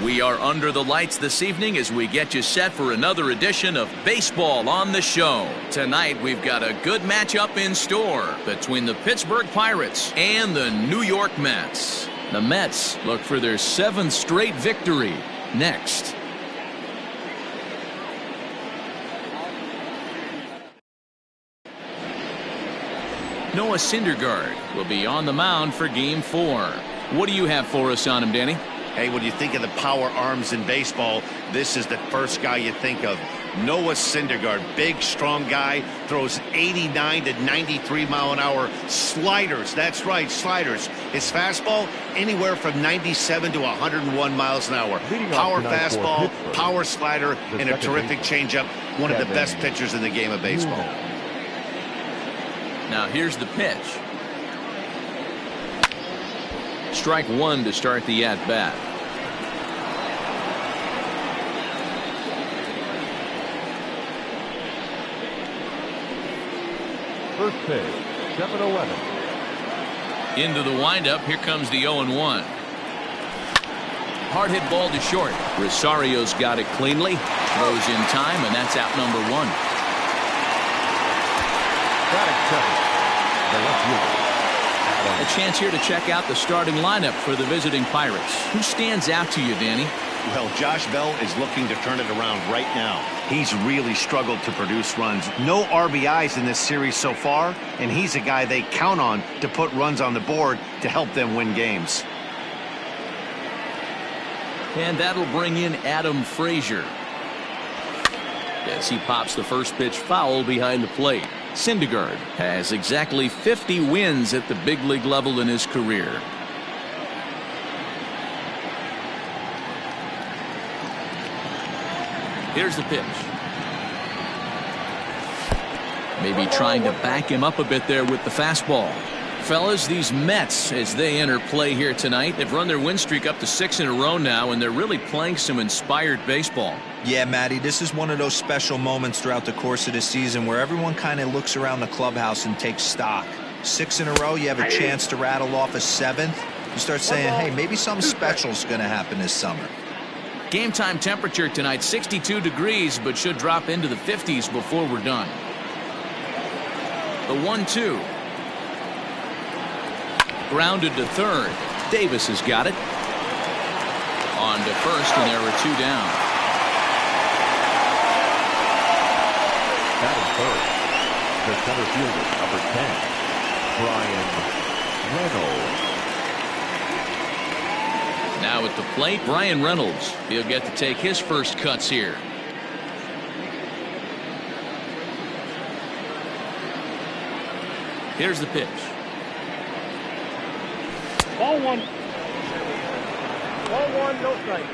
We are under the lights this evening as we get you set for another edition of Baseball on the Show. Tonight we've got a good matchup in store between the Pittsburgh Pirates and the New York Mets. The Mets look for their 7th straight victory next. Noah Syndergaard will be on the mound for Game 4. What do you have for us on him, Danny? Hey, when you think of the power arms in baseball, this is the first guy you think of. Noah Syndergaard, big, strong guy, throws 89 to 93 mile an hour sliders. That's right, sliders. His fastball, anywhere from 97 to 101 miles an hour. Power fastball, power slider, and a terrific changeup. One of the best pitchers in the game of baseball. Now here's the pitch. Strike one to start the at-bat. First pitch, 7-11. Into the windup, here comes the 0-1. Hard hit ball to short. Rosario's got it cleanly. Throws in time, and that's out number 1. A chance here to check out the starting lineup for the visiting Pirates. Who stands out to you, Danny? Well, Josh Bell is looking to turn it around right now. He's really struggled to produce runs. No RBIs in this series so far, and he's a guy they count on to put runs on the board to help them win games. And that'll bring in Adam Frazier as he pops the first pitch foul behind the plate. Syndergaard has exactly 50 wins at the big league level in his career. Here's the pitch. Maybe trying to back him up a bit there with the fastball. Fellas, these Mets, as they enter play here tonight, they've run their win streak up to 6 in a row now, and they're really playing some inspired baseball. Yeah, Matty, this is one of those special moments throughout the course of the season where everyone kind of looks around the clubhouse and takes stock. 6 in a row, you have a chance to rattle off a 7th. You start saying, hey, maybe something special is going to happen this summer. Game time temperature tonight, 62 degrees, but should drop into the 50s before we're done. The 1-2. Grounded to third. Davis has got it. On to first, and there are 2 down. Batting first, the center fielder, number 10, Bryan Reynolds. Now at the plate, Bryan Reynolds. He'll get to take his first cuts here. Here's the pitch. Ball 1. Ball 1, no strike.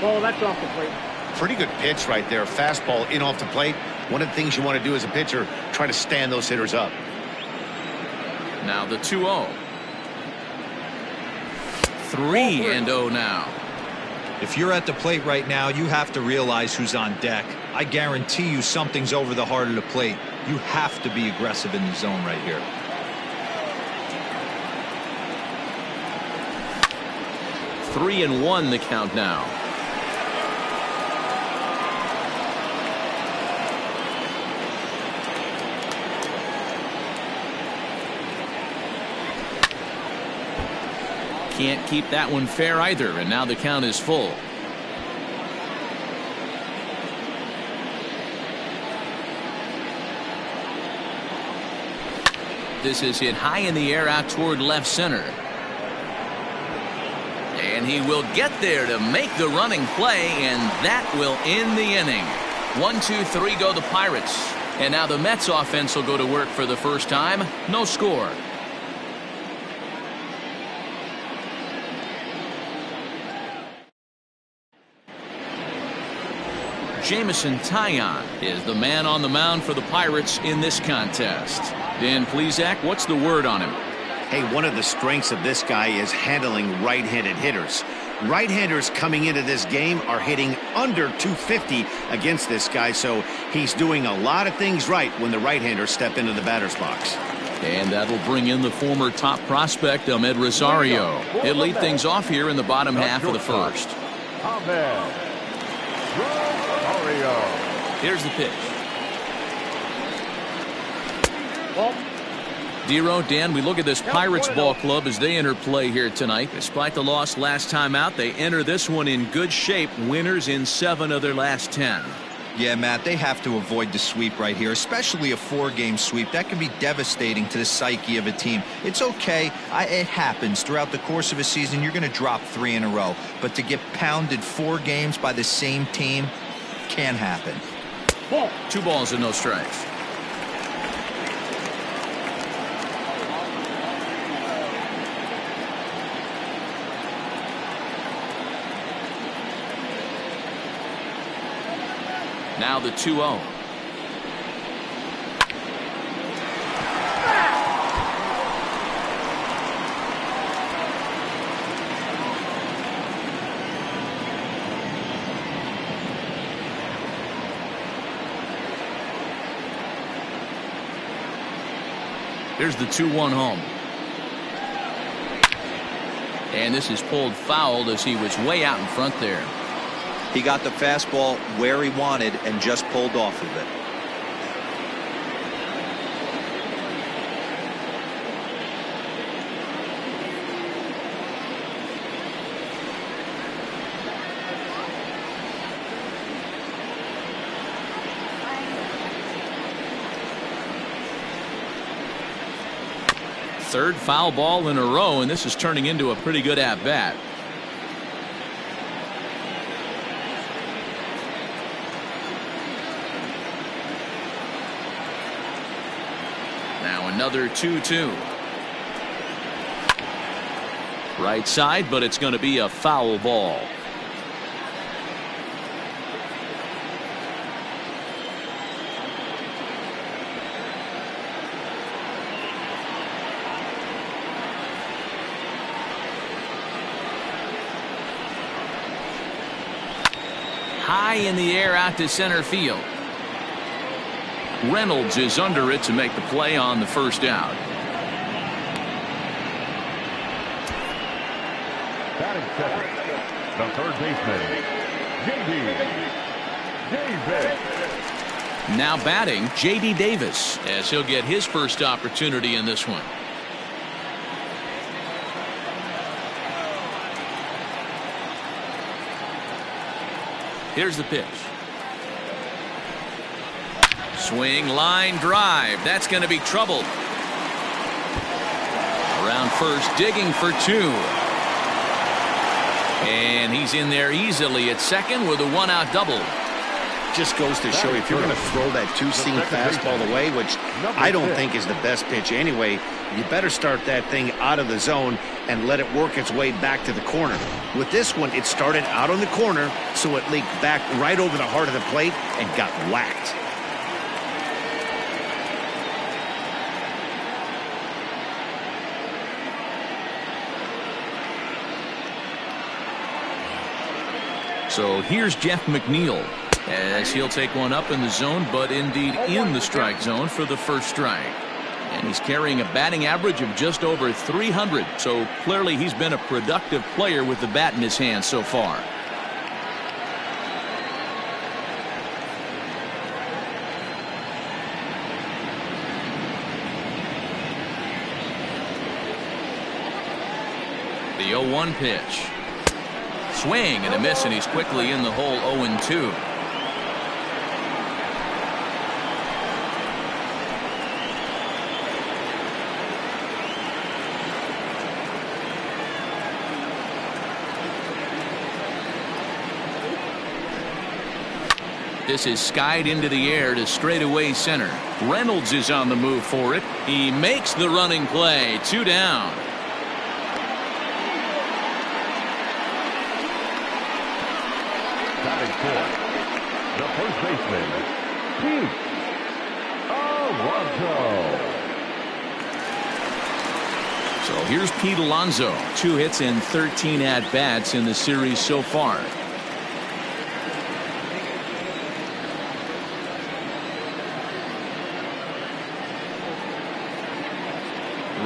Ball, that's off the plate. Pretty good pitch right there. Fastball in off the plate. One of the things you want to do as a pitcher, try to stand those hitters up. Now the 2-0. 3-0 now. If you're at the plate right now, you have to realize who's on deck. I guarantee you something's over the heart of the plate. You have to be aggressive in the zone right here. Three and 1 the count now. Can't keep that one fair either, and now the count is full. This is hit high in the air out toward left center. And he will get there to make the running play, and that will end the inning. 1, 2, 3 go the Pirates. And now the Mets offense will go to work for the first time. No score. Jameson Taillon is the man on the mound for the Pirates in this contest. Dan Plesac, what's the word on him? Hey, one of the strengths of this guy is handling right-handed hitters. Right-handers coming into this game are hitting under 250 against this guy, so he's doing a lot of things right when the right-handers step into the batter's box. And that'll bring in the former top prospect, Ahmed Rosario. He'll lead things off here in the bottom half of the first. Ahmed Rosario. Here's the pitch. Ball. Dero, Dan, we look at this Pirates ball club as they enter play here tonight. Despite the loss last time out, they enter this one in good shape. Winners in 7 of their last 10. Yeah, Matt, they have to avoid the sweep right here, especially a 4-game sweep. That can be devastating to the psyche of a team. It's okay. It happens. Throughout the course of a season, you're going to drop 3 in a row. But to get pounded 4 games by the same team can happen. Ball. 2 balls and no strikes. Now the 2-0. Here's the 2-1 home. And this is pulled foul as he was way out in front there. He got the fastball where he wanted and just pulled off of it. Third foul ball in a row, and this is turning into a pretty good at-bat. Now another 2-2. Right side, but it's going to be a foul ball. High in the air out to center field. Reynolds is under it to make the play on the first out. Batting second, the third baseman, J.D. Davis. Now batting, J.D. Davis, as he'll get his first opportunity in this one. Here's the pitch. Swing, line, drive. That's going to be trouble. Around first, digging for 2. And he's in there easily at second with a 1-out double. Just goes to show you, if you're going to throw that 2-seam fastball away, which I don't think is the best pitch anyway, you better start that thing out of the zone and let it work its way back to the corner. With this one, it started out on the corner, so it leaked back right over the heart of the plate and got whacked. So here's Jeff McNeil as he'll take one up in the zone, but indeed in the strike zone for the first strike. And he's carrying a batting average of just over 300. So clearly he's been a productive player with the bat in his hand so far. The 0-1 pitch. Swing and a miss, and he's quickly in the hole. 0-2. This is skied into the air to straightaway center. Reynolds is on the move for it. He makes the running play. 2 down. Batting fourth, the first baseman, Pete Alonso. So here's Pete Alonso. 2 hits and 13 at-bats in the series so far.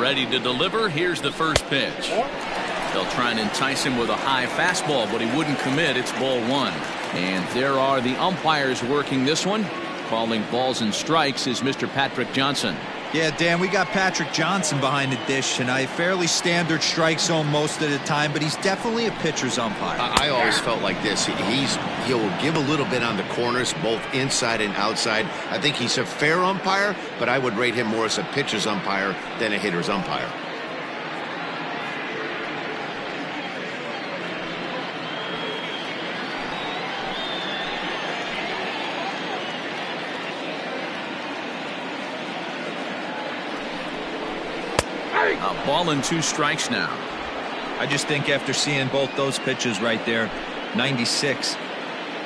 Ready to deliver. Here's the first pitch. They'll try and entice him with a high fastball, but he wouldn't commit. It's ball 1. And there are the umpires working this one. Calling balls and strikes is Mr. Patrick Johnson. Yeah, Dan, we got Patrick Johnson behind the dish, and a fairly standard strike zone most of the time, but he's definitely a pitcher's umpire. I always felt like this. He'll give a little bit on the corners, both inside and outside. I think he's a fair umpire, but I would rate him more as a pitcher's umpire than a hitter's umpire. A ball and 2 strikes now. I just think after seeing both those pitches right there, 96,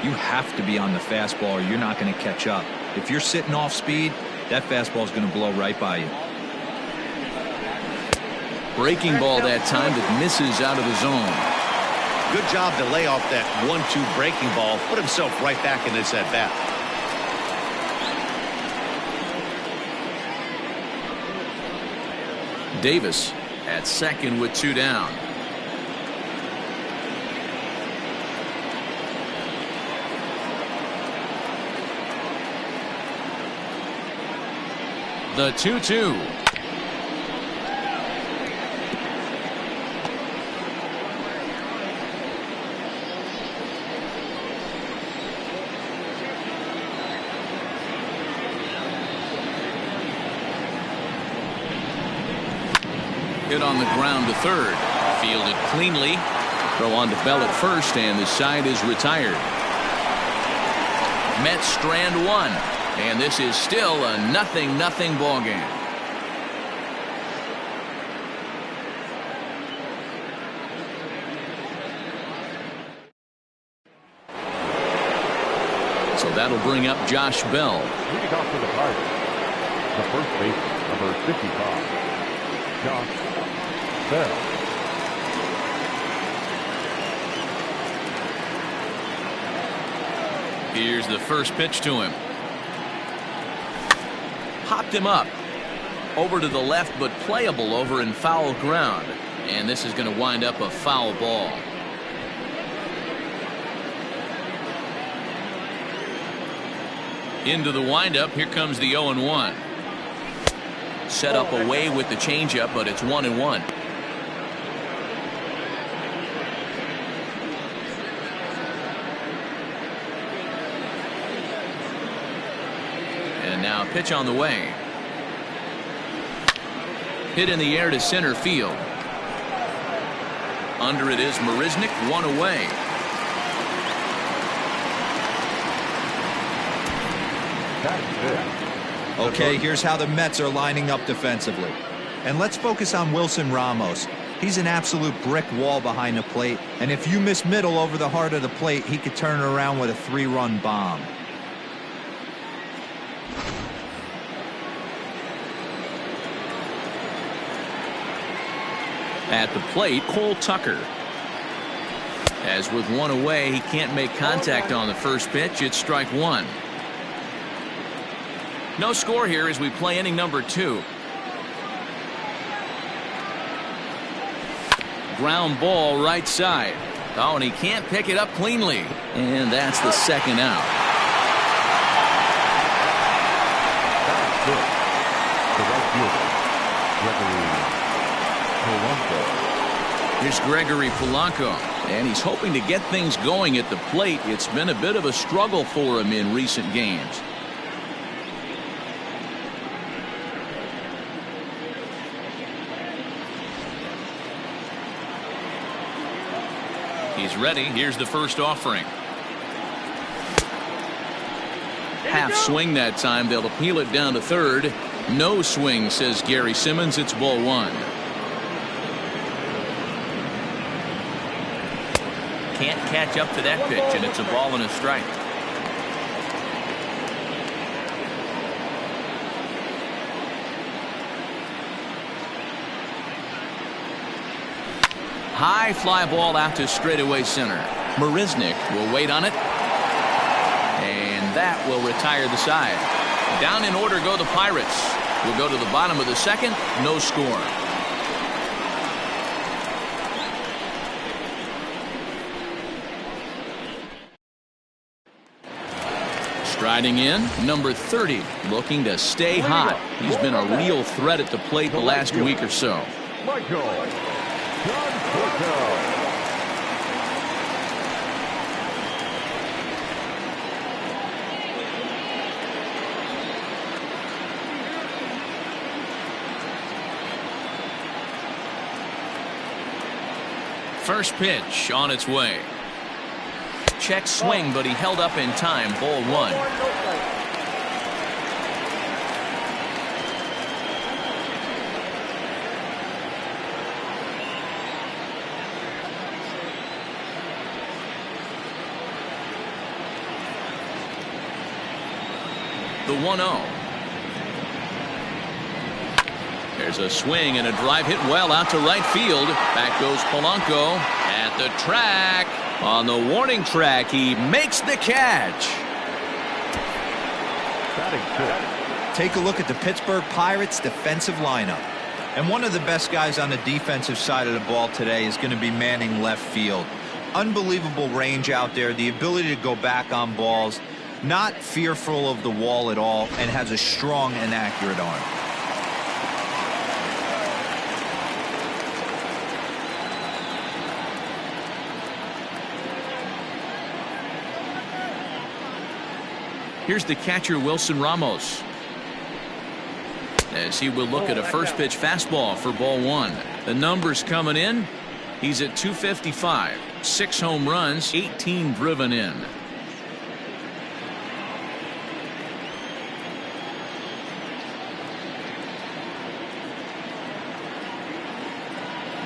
you have to be on the fastball or you're not going to catch up. If you're sitting off speed, that fastball is going to blow right by you. Breaking ball that time that misses out of the zone. Good job to lay off that 1-2 breaking ball, put himself right back in this at bat. Davis at second with 2 down. The 2-2. Hit on the ground to third. Fielded cleanly. Throw on to Bell at first, and the side is retired. Mets strand 1, and this is still a 0-0 ball game. So that'll bring up Josh Bell. Leading off for the Pirates, the first baseman, number 55, Josh Bell. Here's the first pitch to him. Hopped him up. Over to the left, but playable over in foul ground. And this is going to wind up a foul ball. Into the windup. Here comes the 0-1. Set up away with the changeup, but it's 1-1. And now pitch on the way. Hit in the air to center field. Under it is Marisnick, 1 away. Okay, here's how the Mets are lining up defensively. And let's focus on Wilson Ramos. He's an absolute brick wall behind the plate, and if you miss middle over the heart of the plate, he could turn it around with a 3-run bomb. At the plate, Cole Tucker. As with 1 away, he can't make contact on the first pitch. It's strike 1. No score here as we play inning number 2. Ground ball right side. Oh, and he can't pick it up cleanly. And that's the second out. That's good. The right fielder, Gregory Polanco. Here's Gregory Polanco. And he's hoping to get things going at the plate. It's been a bit of a struggle for him in recent games. He's ready. Here's the first offering. Half swing that time. They'll appeal it down to third. No swing, says Gary Simmons. It's ball 1. Can't catch up to that pitch, and it's a ball and a strike. High fly ball out to straightaway center. Marisnik will wait on it. And that will retire the side. Down in order go the Pirates. We'll go to the bottom of the second. No score. Striding in, number 30, looking to stay hot. He's been a real threat at the plate the last week or so. Michael Conforto. First pitch on its way. Check swing, but he held up in time. Ball one. The 1-0. There's a swing and a drive hit well out to right field. Back goes Polanco at the track. On the warning track, he makes the catch. Take a look at the Pittsburgh Pirates defensive lineup. And one of the best guys on the defensive side of the ball today is going to be manning left field. Unbelievable range out there, the ability to go back on balls, not fearful of the wall at all, and has a strong and accurate arm. Here's the catcher, Wilson Ramos, as he will look at a first pitch fastball for ball one. The numbers coming in. He's at 255, 6 home runs, 18 driven in.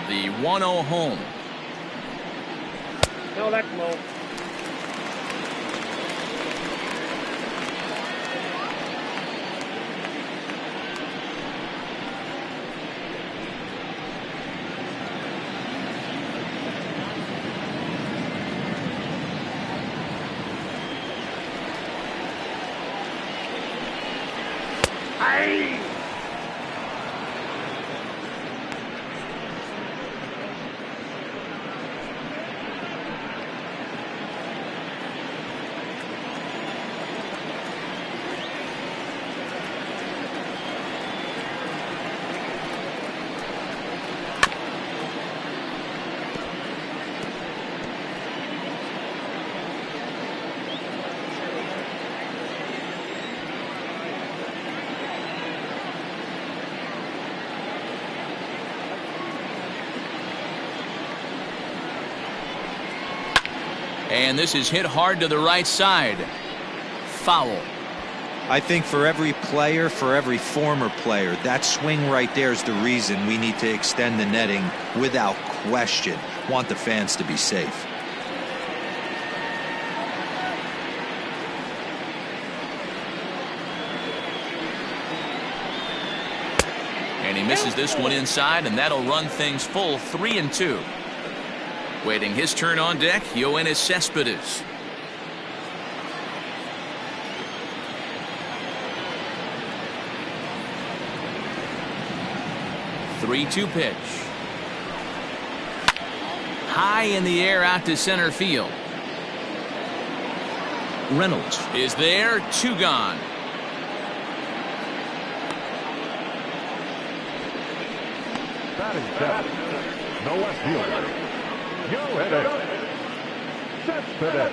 The 1-0 home. No, that's low. And this is hit hard to the right side. Foul. I think for every player, for every former player, that swing right there is the reason we need to extend the netting without question. Want the fans to be safe. And he misses this one inside, and that'll run things full 3-2. Waiting his turn on deck, Yoenis Cespedes. The 3-2 pitch. High in the air out to center field. Reynolds is there, 2 gone. Batting seven. No left fielder. Yoenis Cespedes.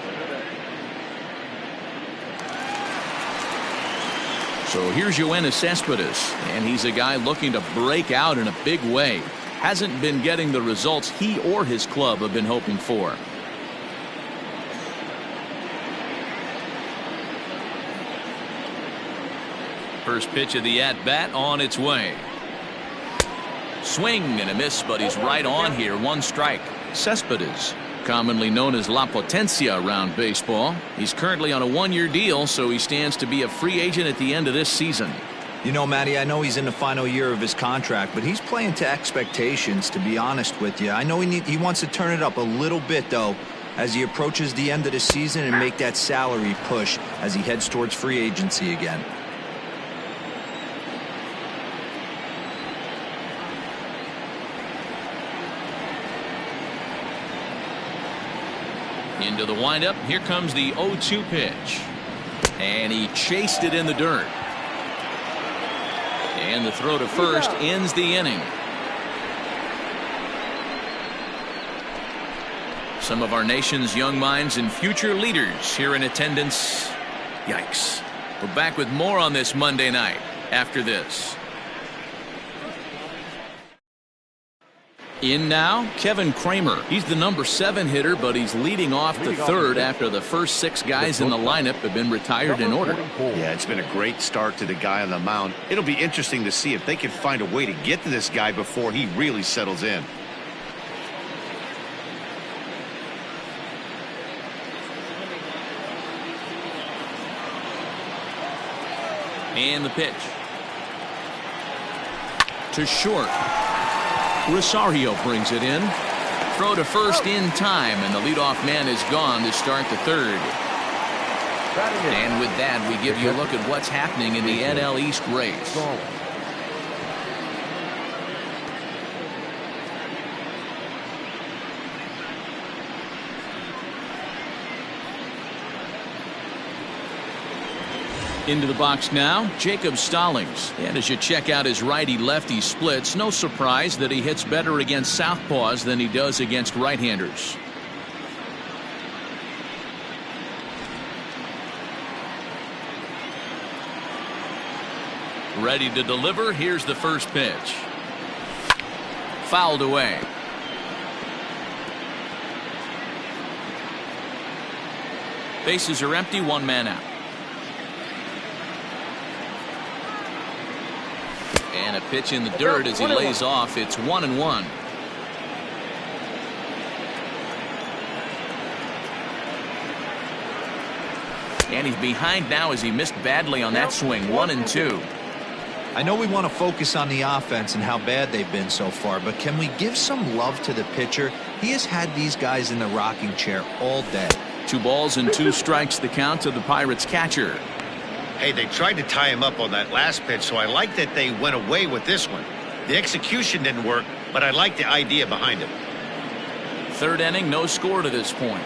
So here's Yoenis Cespedes, and he's a guy looking to break out in a big way. Hasn't been getting the results he or his club have been hoping for. First pitch of the at-bat on its way. Swing and a miss, but he's right on here. 1 strike. Cespedes, commonly known as La Potencia around baseball. He's currently on a 1-year deal, so he stands to be a free agent at the end of this season. You know, Matty, I know he's in the final year of his contract, but he's playing to expectations, to be honest with you. I know he wants to turn it up a little bit, though, as he approaches the end of the season and make that salary push as he heads towards free agency again. Into the windup. Here comes the 0-2 pitch. And he chased it in the dirt. And the throw to first ends the inning. Some of our nation's young minds and future leaders here in attendance. Yikes. We're back with more on this Monday night after this. In now, Kevin Kramer. He's the number 7 hitter, but he's leading off the third after the first 6 guys in the lineup have been retired in order. Yeah, it's been a great start to the guy on the mound. It'll be interesting to see if they can find a way to get to this guy before he really settles in. And the pitch. To short. Rosario brings it in. Throw to first in time, and the leadoff man is gone to start the third. And with that, we give you a look at what's happening in the NL East race. Into the box now, Jacob Stallings. And as you check out his righty-lefty splits, no surprise that he hits better against southpaws than he does against right-handers. Ready to deliver. Here's the first pitch. Fouled away. Bases are empty, 1 man out. And a pitch in the dirt as he lays off. It's 1-1. And he's behind now as he missed badly on that swing. 1-2. I know we want to focus on the offense and how bad they've been so far, but can we give some love to the pitcher? He has had these guys in the rocking chair all day. 2 balls and 2 strikes the count to the Pirates catcher. Hey, they tried to tie him up on that last pitch, so I like that they went away with this one. The execution didn't work, but I like the idea behind it. Third inning, no score to this point.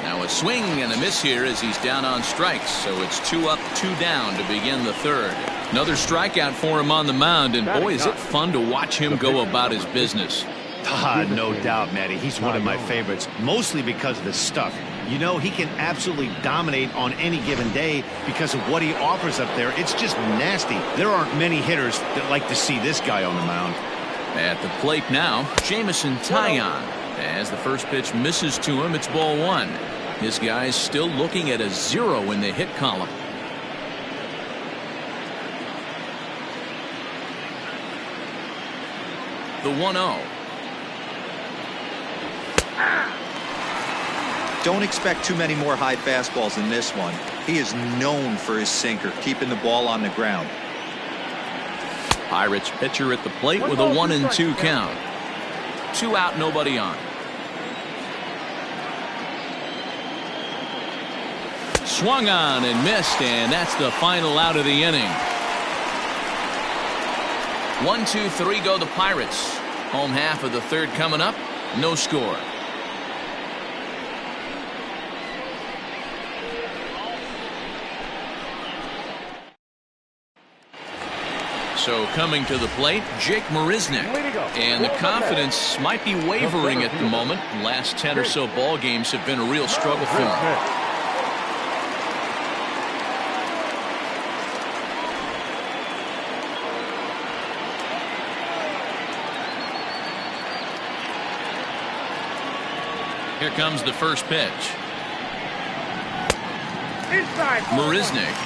Now a swing and a miss here as he's down on strikes, so it's 2 up, 2 down to begin the third. Another strikeout for him on the mound, and boy, is it fun to watch him go about his business. No doubt, Matty. He's one of my favorites, mostly because of his stuff. You know, he can absolutely dominate on any given day because of what he offers up there. It's just nasty. There aren't many hitters that like to see this guy on the mound. At the plate now, Jameson Taillon. As the first pitch misses to him, it's ball 1. This guy's still looking at a 0 in the hit column. The 1-0. Don't expect too many more high fastballs in this one. He is known for his sinker, keeping the ball on the ground. Pirates pitcher at the plate with a 1-2 count. 2 out, nobody on. Swung on and missed, and that's the final out of the inning. 1, 2, 3 go the Pirates. Home half of the third coming up. No score. So coming to the plate, Jake Marisnick. And the confidence might be wavering at the moment. The last 10 or so ball games have been a real struggle for him. Here comes the first pitch. Marisnick,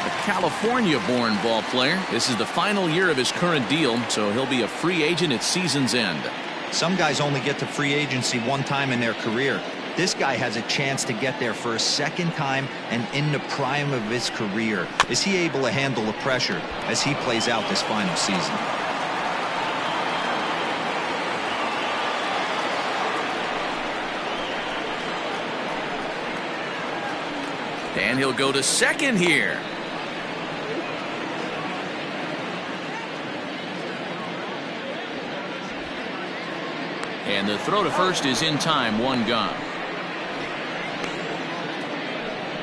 a California-born ball player. This is the final year of his current deal, so he'll be a free agent at season's end. Some guys only get to free agency one time in their career. This guy has a chance to get there for a second time and in the prime of his career. Is he able to handle the pressure as he plays out this final season? And he'll go to second here. And the throw to first is in time, one gone.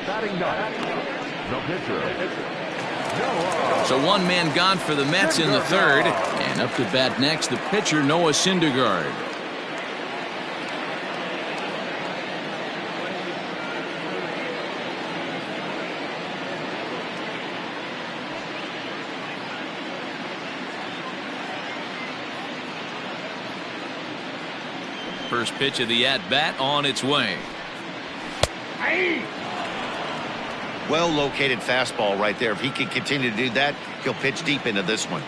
Batting ninth, the pitcher. So one man gone for the Mets in the third. And up to bat next, the pitcher, Noah Syndergaard. First pitch of the at-bat on its way. Well located fastball right there. If he can continue to do that, he'll pitch deep into this one.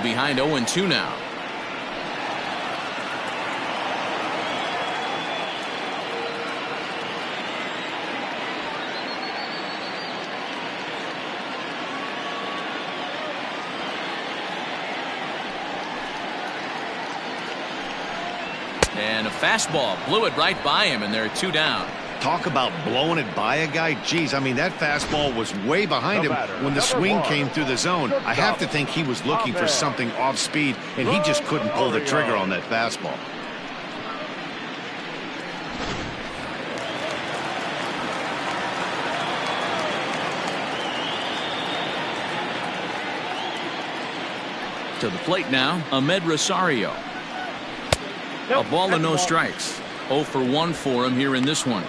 Behind 0-2 now. And a fastball blew it right by him, and there are two down. Talk about blowing it by a guy. Geez, I mean, that fastball was way behind him when the swing came through the zone. I have to think he was looking for something off speed, and he just couldn't pull the trigger on that fastball. To the plate now, Ahmed Rosario. A ball and no strikes. 0 for 1 for him here in this one.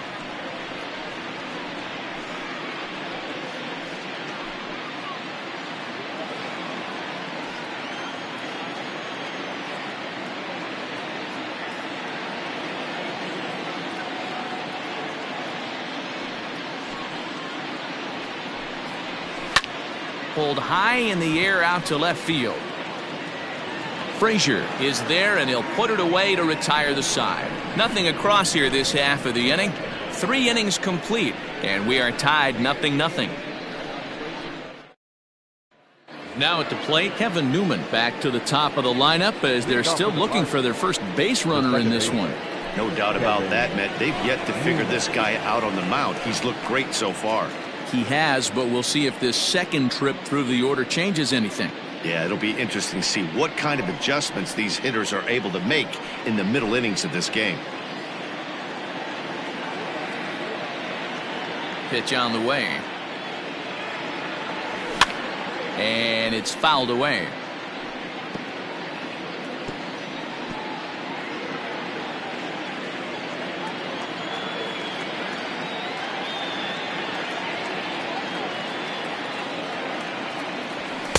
Pulled high in the air out to left field. Frazier is there, and he'll put it away to retire the side. Nothing across here this half of the inning. 3 innings complete, and we are tied 0-0. Now at the plate, Kevin Newman back to the top of the lineup as they're still looking for their first base runner in this one. No doubt about that, Matt. They've yet to figure this guy out on the mound. He's looked great so far. He has, but we'll see if this second trip through the order changes anything. Yeah, it'll be interesting to see what kind of adjustments these hitters are able to make in the middle innings of this game. Pitch on the way. And it's fouled away.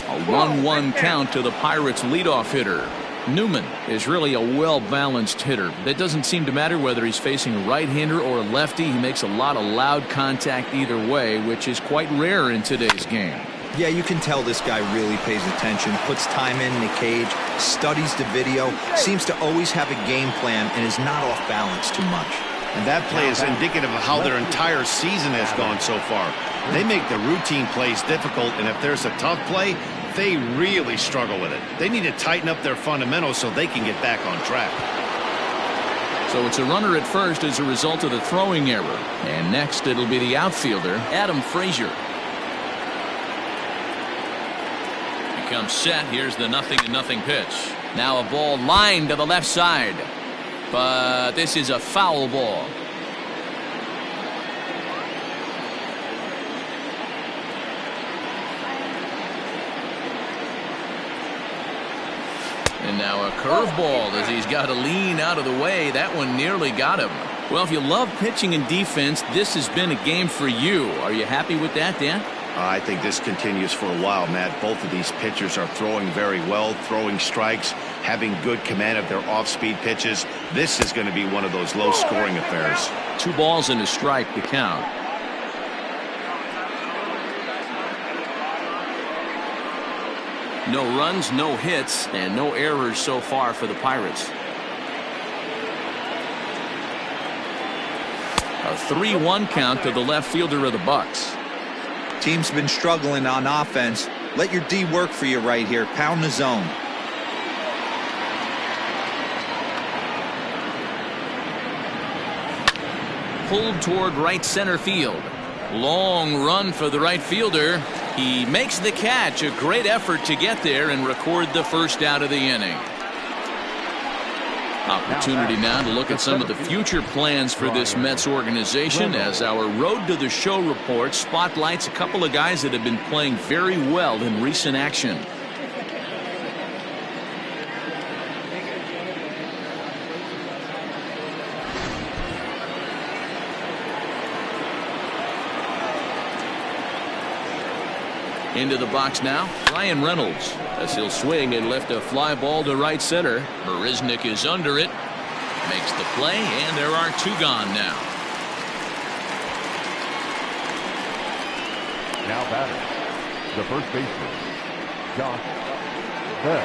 A 1-1 count to the Pirates leadoff hitter. Newman is really a well-balanced hitter. That doesn't seem to matter whether he's facing a right-hander or a lefty. He makes a lot of loud contact either way, which is quite rare in today's game. Yeah, you can tell this guy really pays attention, puts time in the cage, studies the video, seems to always have a game plan, and is not off balance too much. And that play is indicative of how their entire season has gone so far. They make the routine plays difficult, and if there's a tough play, they really struggle with it. They need to tighten up their fundamentals so they can get back on track. So it's a runner at first as a result of the throwing error. And next it'll be the outfielder, Adam Frazier. Becomes set. Here's the 0-0 pitch. Now a ball lined to the left side. But this is a foul ball. And now a curveball as he's got to lean out of the way. That one nearly got him. Well, if you love pitching and defense, this has been a game for you. Are you happy with that, Dan? I think this continues for a while, Matt. Both of these pitchers are throwing very well, throwing strikes, having good command of their off-speed pitches. This is going to be one of those low-scoring affairs. 2 balls and a strike to count. No runs, no hits, and no errors so far for the Pirates. A 3-1 count to the left fielder of the Bucks. Team's been struggling on offense. Let your D work for you right here. Pound the zone. Pulled toward right center field. Long run for the right fielder. He makes the catch. A great effort to get there and record the first out of the inning. Opportunity now to look at some of the future plans for this Mets organization as our Road to the Show report spotlights a couple of guys that have been playing very well in recent action. Into the box now, Ryan Reynolds, as he'll swing and lift a fly ball to right center. Marisnick is under it, makes the play, and there are 2 gone now. Now batter, the first baseman, Josh Bell.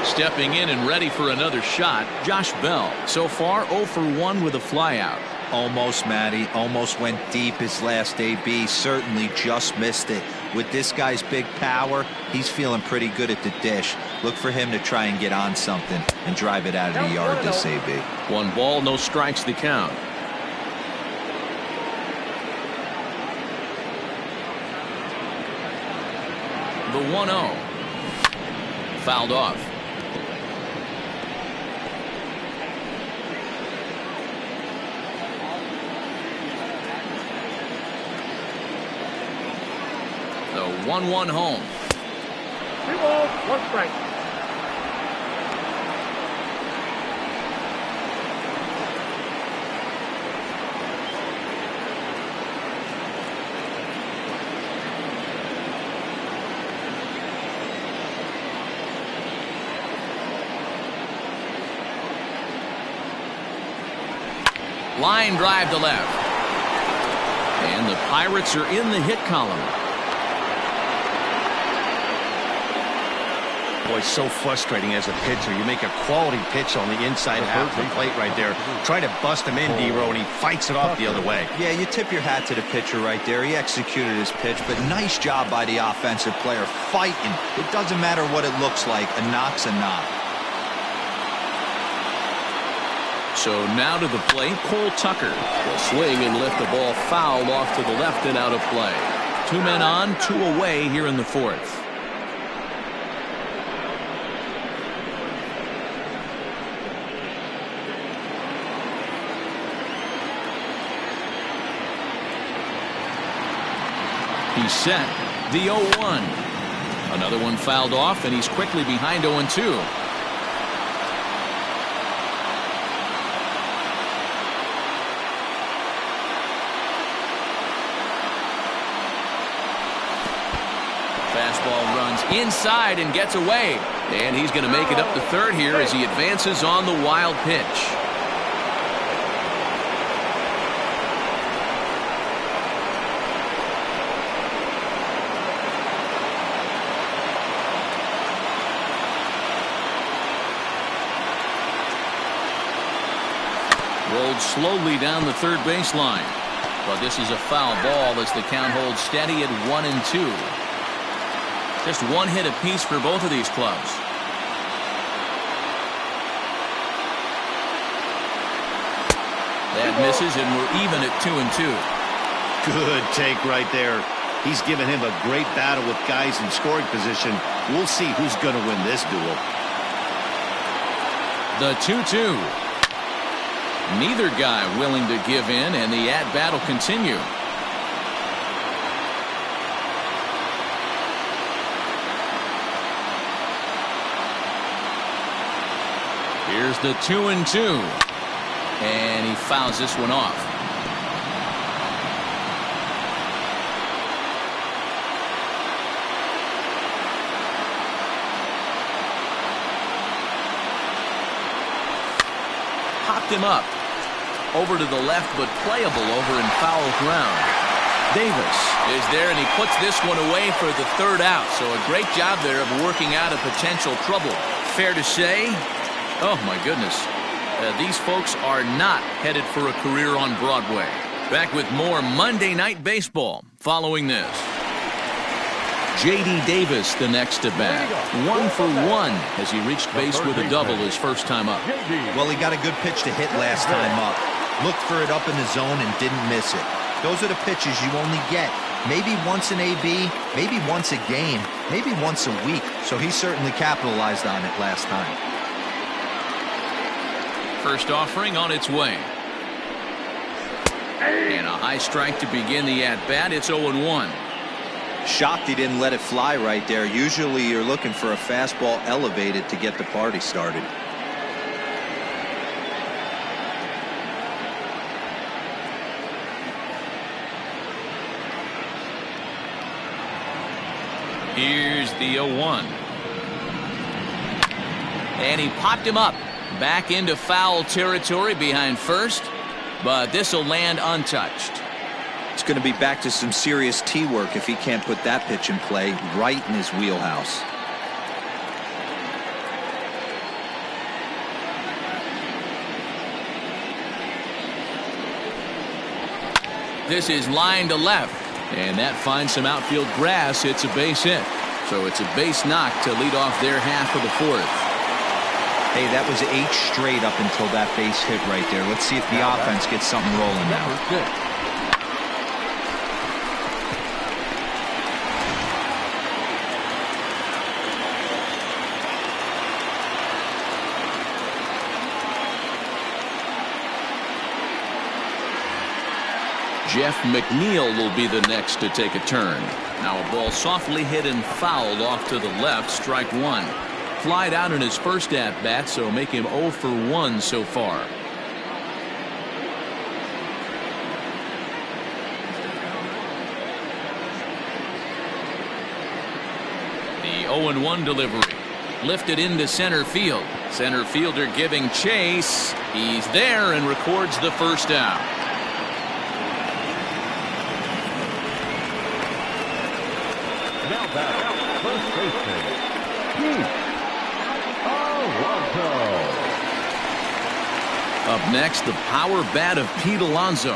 Stepping in and ready for another shot, Josh Bell. So far 0 for 1 with a flyout. Almost, Matty. Almost went deep his last AB. Certainly just missed it. With this guy's big power, he's feeling pretty good at the dish. Look for him to try and get on something and drive it out of the yard this AB. 1 ball, no strikes to count. The 1-0. Fouled off. The 1-1 home. 3 balls, 1 strike. Line drive to left. And the Pirates are in the hit column. Boy, so frustrating as a pitcher. You make a quality pitch on the inside half of the plate right there. Try to bust him in, D-Row, and he fights it off the other way. Yeah, you tip your hat to the pitcher right there. He executed his pitch, but nice job by the offensive player fighting. It doesn't matter what it looks like. A knock's a knock. So now to the plate, Cole Tucker will swing and lift the ball foul off to the left and out of play. 2 men on, 2 away here in the 4th. He's set. The 0-1. Another one fouled off, and he's quickly behind 0-2. Fastball runs inside and gets away. And he's going to make it up to third here as he advances on the wild pitch. Rolled slowly down the third baseline. But this is a foul ball as the count holds steady at 1-2. Just 1 hit apiece for both of these clubs. That misses, and we're even at 2-2. Good take right there. He's given him a great battle with guys in scoring position. We'll see who's going to win this duel. The 2-2. Neither guy willing to give in, and the at-bat will continue. Here's the 2-2. And he fouls this one off. him up. Over to the left, but playable over in foul ground. Davis is there, and he puts this one away for the third out. So a great job there of working out of potential trouble. Fair to say, oh my goodness, these folks are not headed for a career on Broadway. Back with more Monday Night Baseball following this. J.D. Davis the next at bat. 1 for 1 as he reached base with a double his first time up. Well, he got a good pitch to hit last time up. Looked for it up in the zone and didn't miss it. Those are the pitches you only get. Maybe once an AB, maybe once a game, maybe once a week. So he certainly capitalized on it last time. First offering on its way. And a high strike to begin the at-bat. It's 0-1. Shocked he didn't let it fly right there. Usually you're looking for a fastball elevated to get the party started. Here's the 0-1. And he popped him up. Back into foul territory behind first. But this will land untouched. It's going to be back to some serious tee work if he can't put that pitch in play right in his wheelhouse. This is line to left, and that finds some outfield grass. It's a base hit. So it's a base knock to lead off their half of the fourth. Hey, that was 8 straight up until that base hit right there. Let's see if the offense gets something rolling now. Good. Jeff McNeil will be the next to take a turn. Now a ball softly hit and fouled off to the left, strike one. Flied out in his first at-bat, so make him 0 for 1 so far. The 0-1 delivery. Lifted into center field. Center fielder giving chase. He's there and records the first out. Now back, first baseman, Pete Alonso. Up next, the power bat of Pete Alonso.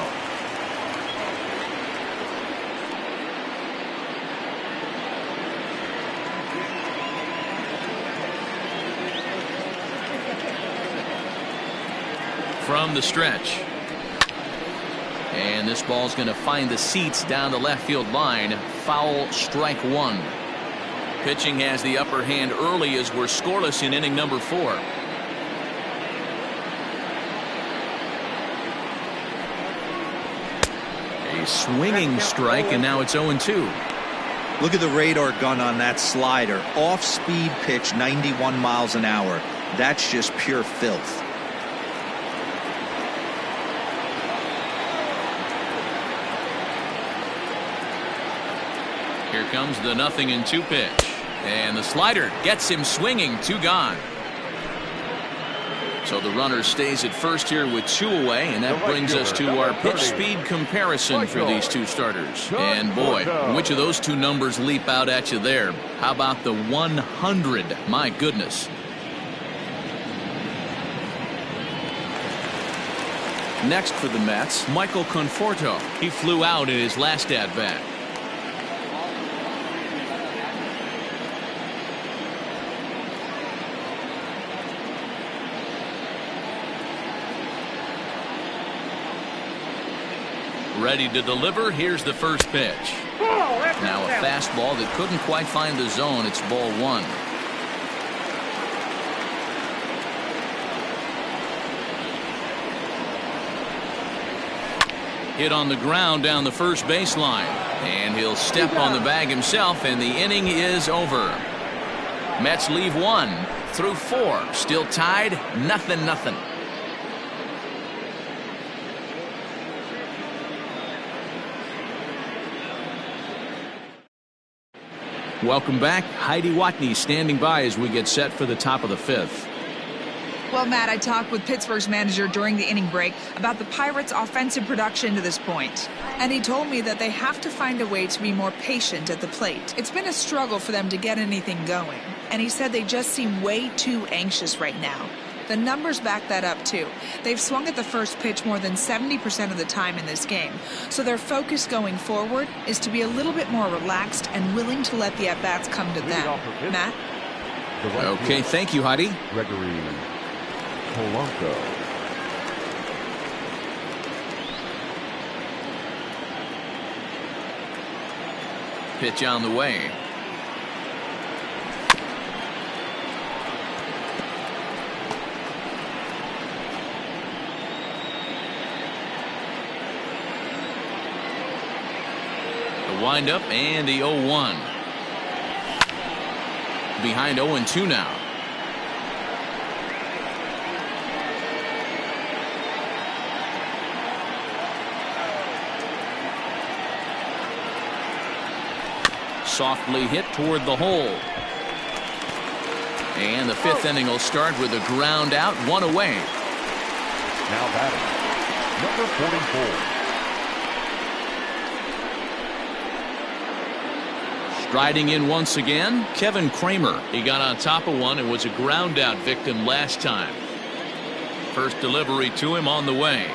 From the stretch. And this ball's going to find the seats down the left field line. Foul, strike one. Pitching has the upper hand early as we're scoreless in inning number 4. A swinging strike, and now it's 0-2. Look at the radar gun on that slider. Off-speed pitch, 91 miles an hour. That's just pure filth. Here comes the 0-2 pitch. And the slider gets him swinging. 2 gone. So the runner stays at first here with 2 away, and that brings us to our pitch speed comparison for these two starters. And boy, which of those two numbers leap out at you there? How about the 100? My goodness. Next for the Mets, Michael Conforto. He flew out in his last at-bat. Ready to deliver. Here's the first pitch. Now a fastball that couldn't quite find the zone. It's ball 1. Hit on the ground down the first baseline. And he'll step on the bag himself, and the inning is over. Mets leave 1 through 4. Still tied, 0-0. Welcome back. Heidi Watney standing by as we get set for the top of the 5th. Well, Matt, I talked with Pittsburgh's manager during the inning break about the Pirates' offensive production to this point. And he told me that they have to find a way to be more patient at the plate. It's been a struggle for them to get anything going. And he said they just seem way too anxious right now. The numbers back that up, too. They've swung at the first pitch more than 70% of the time in this game. So their focus going forward is to be a little bit more relaxed and willing to let the at-bats come to them. Matt? Okay, thank you, Heidi. Gregory Polanco. Pitch on the way. The windup and the 0-1. Behind 0-2 now. Softly hit toward the hole. And the fifth inning will start with a ground out, one away. Now batting, number 44. Striding in once again, Kevin Kramer. He got on top of one and was a ground out victim last time. First delivery to him on the way.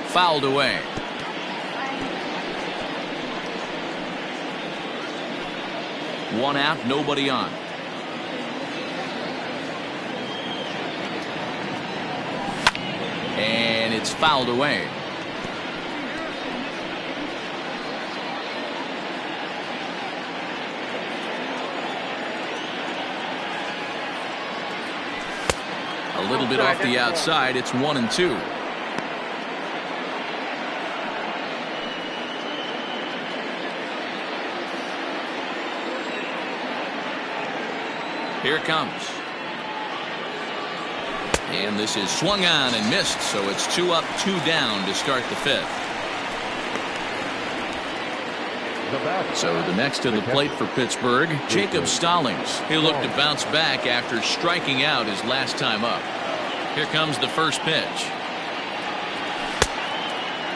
Fouled away. One out, nobody on. And it's fouled away. A little bit off the outside. It's 1-2. Here it comes. And this is swung on and missed, so it's 2 up, 2 down to start the fifth. So the next to the plate for Pittsburgh, Jacob Stallings. He'll look to bounce back after striking out his last time up. Here comes the first pitch.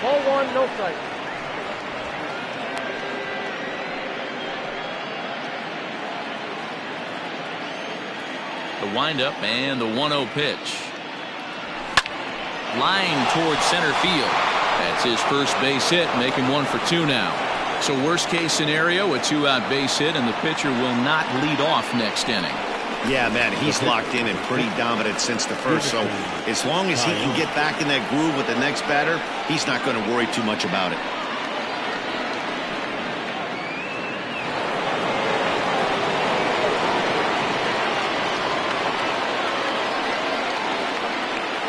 Ball 1, no strike. The windup and the 1-0 pitch. Line towards center field. That's his first base hit, making 1 for 2 now. So worst case scenario, a 2-out base hit, and the pitcher will not lead off next inning. Yeah, man, he's locked in and pretty dominant since the first. So as long as he can get back in that groove with the next batter, he's not going to worry too much about it.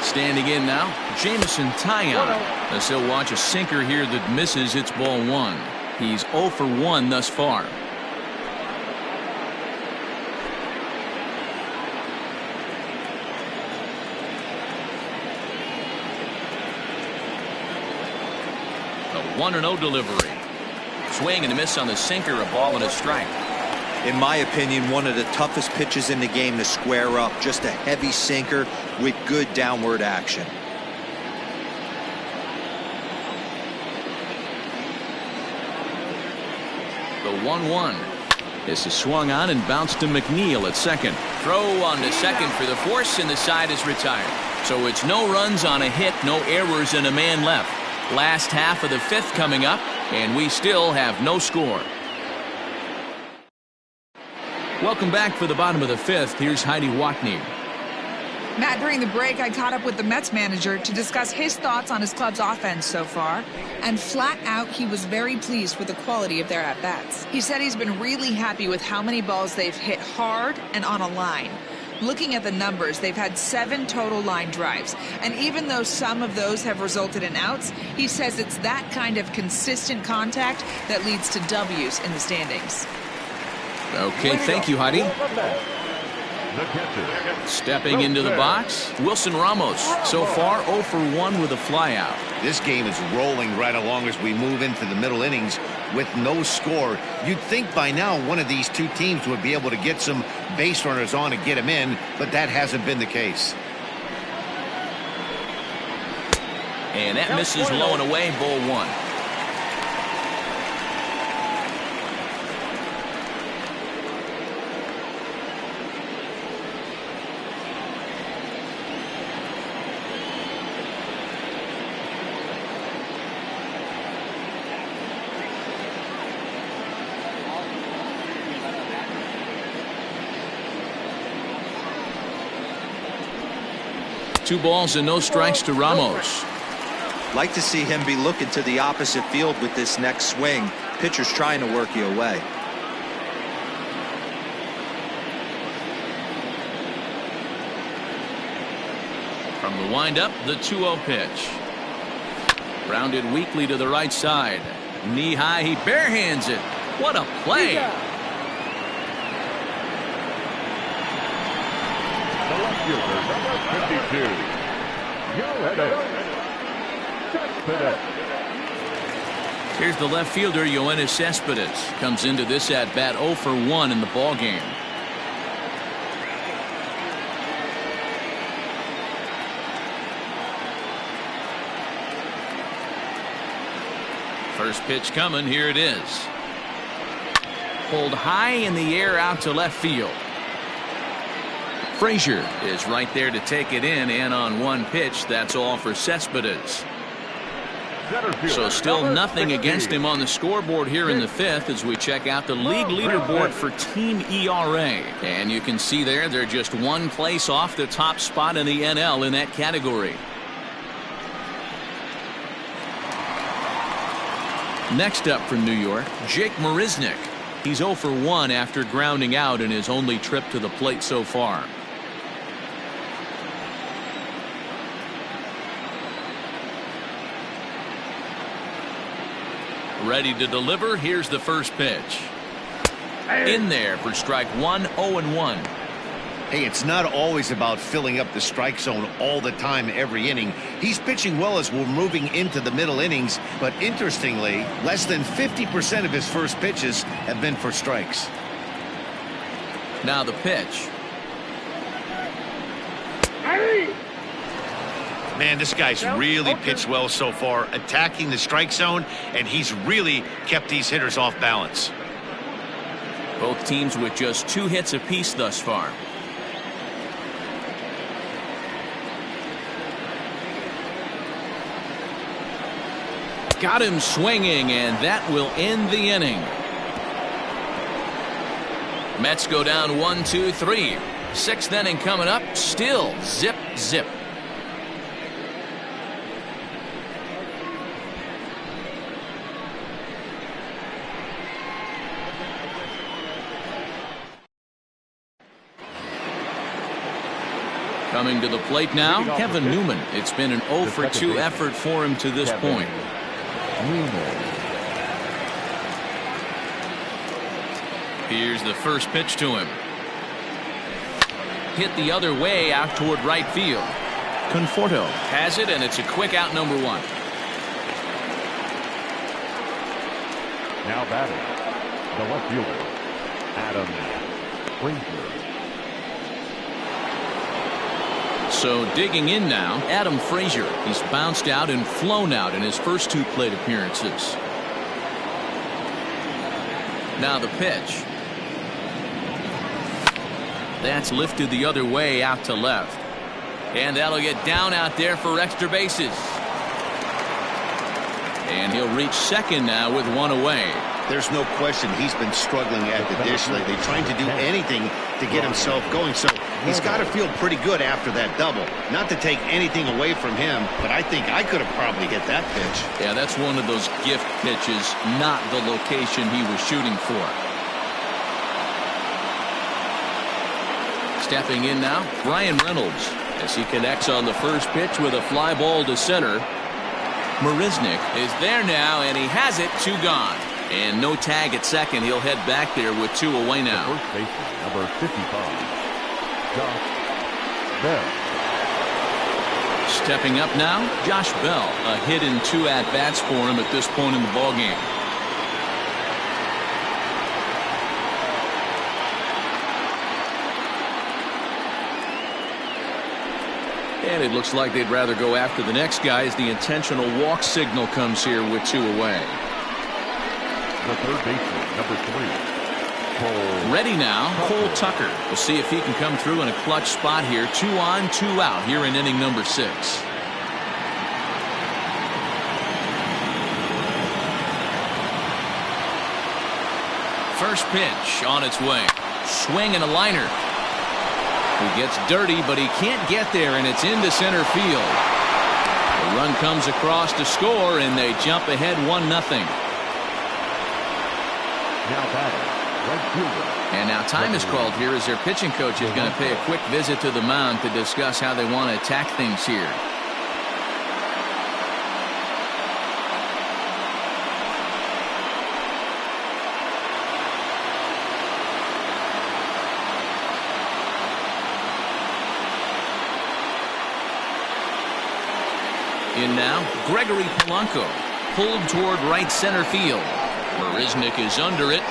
Standing in now, Jameson Taillon. As he'll watch a sinker here that misses. It's ball 1. He's 0 for 1 thus far. The 1-0 delivery. Swing and a miss on the sinker, a ball and a strike. In my opinion, one of the toughest pitches in the game to square up. Just a heavy sinker with good downward action. The 1-1. This is swung on and bounced to McNeil at second. Throw on to second for the force, and the side is retired. So it's no runs on a hit, no errors, and a man left. Last half of the fifth coming up, and we still have no score. Welcome back for the bottom of the fifth. Here's Heidi Watney. Matt, during the break, I caught up with the Mets manager to discuss his thoughts on his club's offense so far. And flat out, he was very pleased with the quality of their at-bats. He said he's been really happy with how many balls they've hit hard and on a line. Looking at the numbers, they've had 7 total line drives. And even though some of those have resulted in outs, he says it's that kind of consistent contact that leads to W's in the standings. Okay, thank you, Heidi. Stepping into the box, Wilson Ramos. So far, 0 for 1 with a flyout. This game is rolling right along as we move into the middle innings. with no score. You'd think by now one of these two teams would be able to get some base runners on and get them in, but that hasn't been the case. And that misses low and away, ball one. Two balls and no strikes to Ramos. Like to see him be looking to the opposite field with this next swing. Pitcher's trying to work you away. From the windup, the 2-0 pitch. Grounded weakly to the right side. Knee high, he barehands it. What a play. The left fielder, number 52, Yoenis Cespedes. Here's the left fielder, Yoenis Cespedes. Comes into this at-bat 0 for 1 in the ballgame. First pitch coming, here it is. Pulled high in the air out to left field. Frazier is right there to take it in, and on one pitch, that's all for Cespedes. So still nothing against him on the scoreboard here in the fifth as we check out the league leaderboard for team ERA. And you can see there they're just one place off the top spot in the NL in that category. Next up for New York, Jake Marisnick. He's 0 for 1 after grounding out in his only trip to the plate so far. Ready to deliver. Here's the first pitch. In there for strike one, 0-1. Hey, it's not always about filling up the strike zone all the time every inning. He's pitching well as we're moving into the middle innings, but interestingly, less than 50% of his first pitches have been for strikes. Now the pitch. Man, this guy's really pitched well so far, attacking the strike zone, and he's really kept these hitters off balance. Both teams with just 2 hits apiece thus far. Got him swinging, and that will end the inning. Mets go down 1-2-3. 6th inning coming up. Still zip, zip. Coming to the plate now, Kevin Newman. It's been an 0 for 2 effort for him to this point. Here's the first pitch to him. Hit the other way out toward right field. Conforto has it, and it's a quick out, number 1. Now batting, the left fielder, Adam Frazier. So digging in now, Adam Frazier. He's bounced out and flown out in his first 2 plate appearances. Now the pitch. That's lifted the other way out to left. And that'll get down out there for extra bases. And he'll reach second now with 1 away. There's no question he's been struggling at the dish lately, trying to do anything to get himself going. So he's got to feel pretty good after that double. Not to take anything away from him, but I think I could have probably hit that pitch. Yeah, that's one of those gift pitches, not the location he was shooting for. Stepping in now, Brian Reynolds, as he connects on the first pitch with a fly ball to center. Marisnick is there now, and he has it. 2 gone. And no tag at second. He'll head back there with 2 away now. The first baseman, number 55, Josh Bell. Stepping up now, Josh Bell. A hit in 2 at-bats for him at this point in the ballgame. And it looks like they'd rather go after the next guy as the intentional walk signal comes here with 2 away. The third baseman, number 3, Cole. Ready now, Cole Tucker. We'll see if he can come through in a clutch spot here. 2 on, 2 out here in inning number 6. First pitch on its way. Swing and a liner. He gets dirty, but he can't get there, and it's into center field. The run comes across to score, and they jump ahead 1-0. Now batting, right fielder. And now time is called here as their pitching coach is going to pay a quick visit to the mound to discuss how they want to attack things here. In now, Gregory Polanco, pulled toward right center field. Marisnick is under it.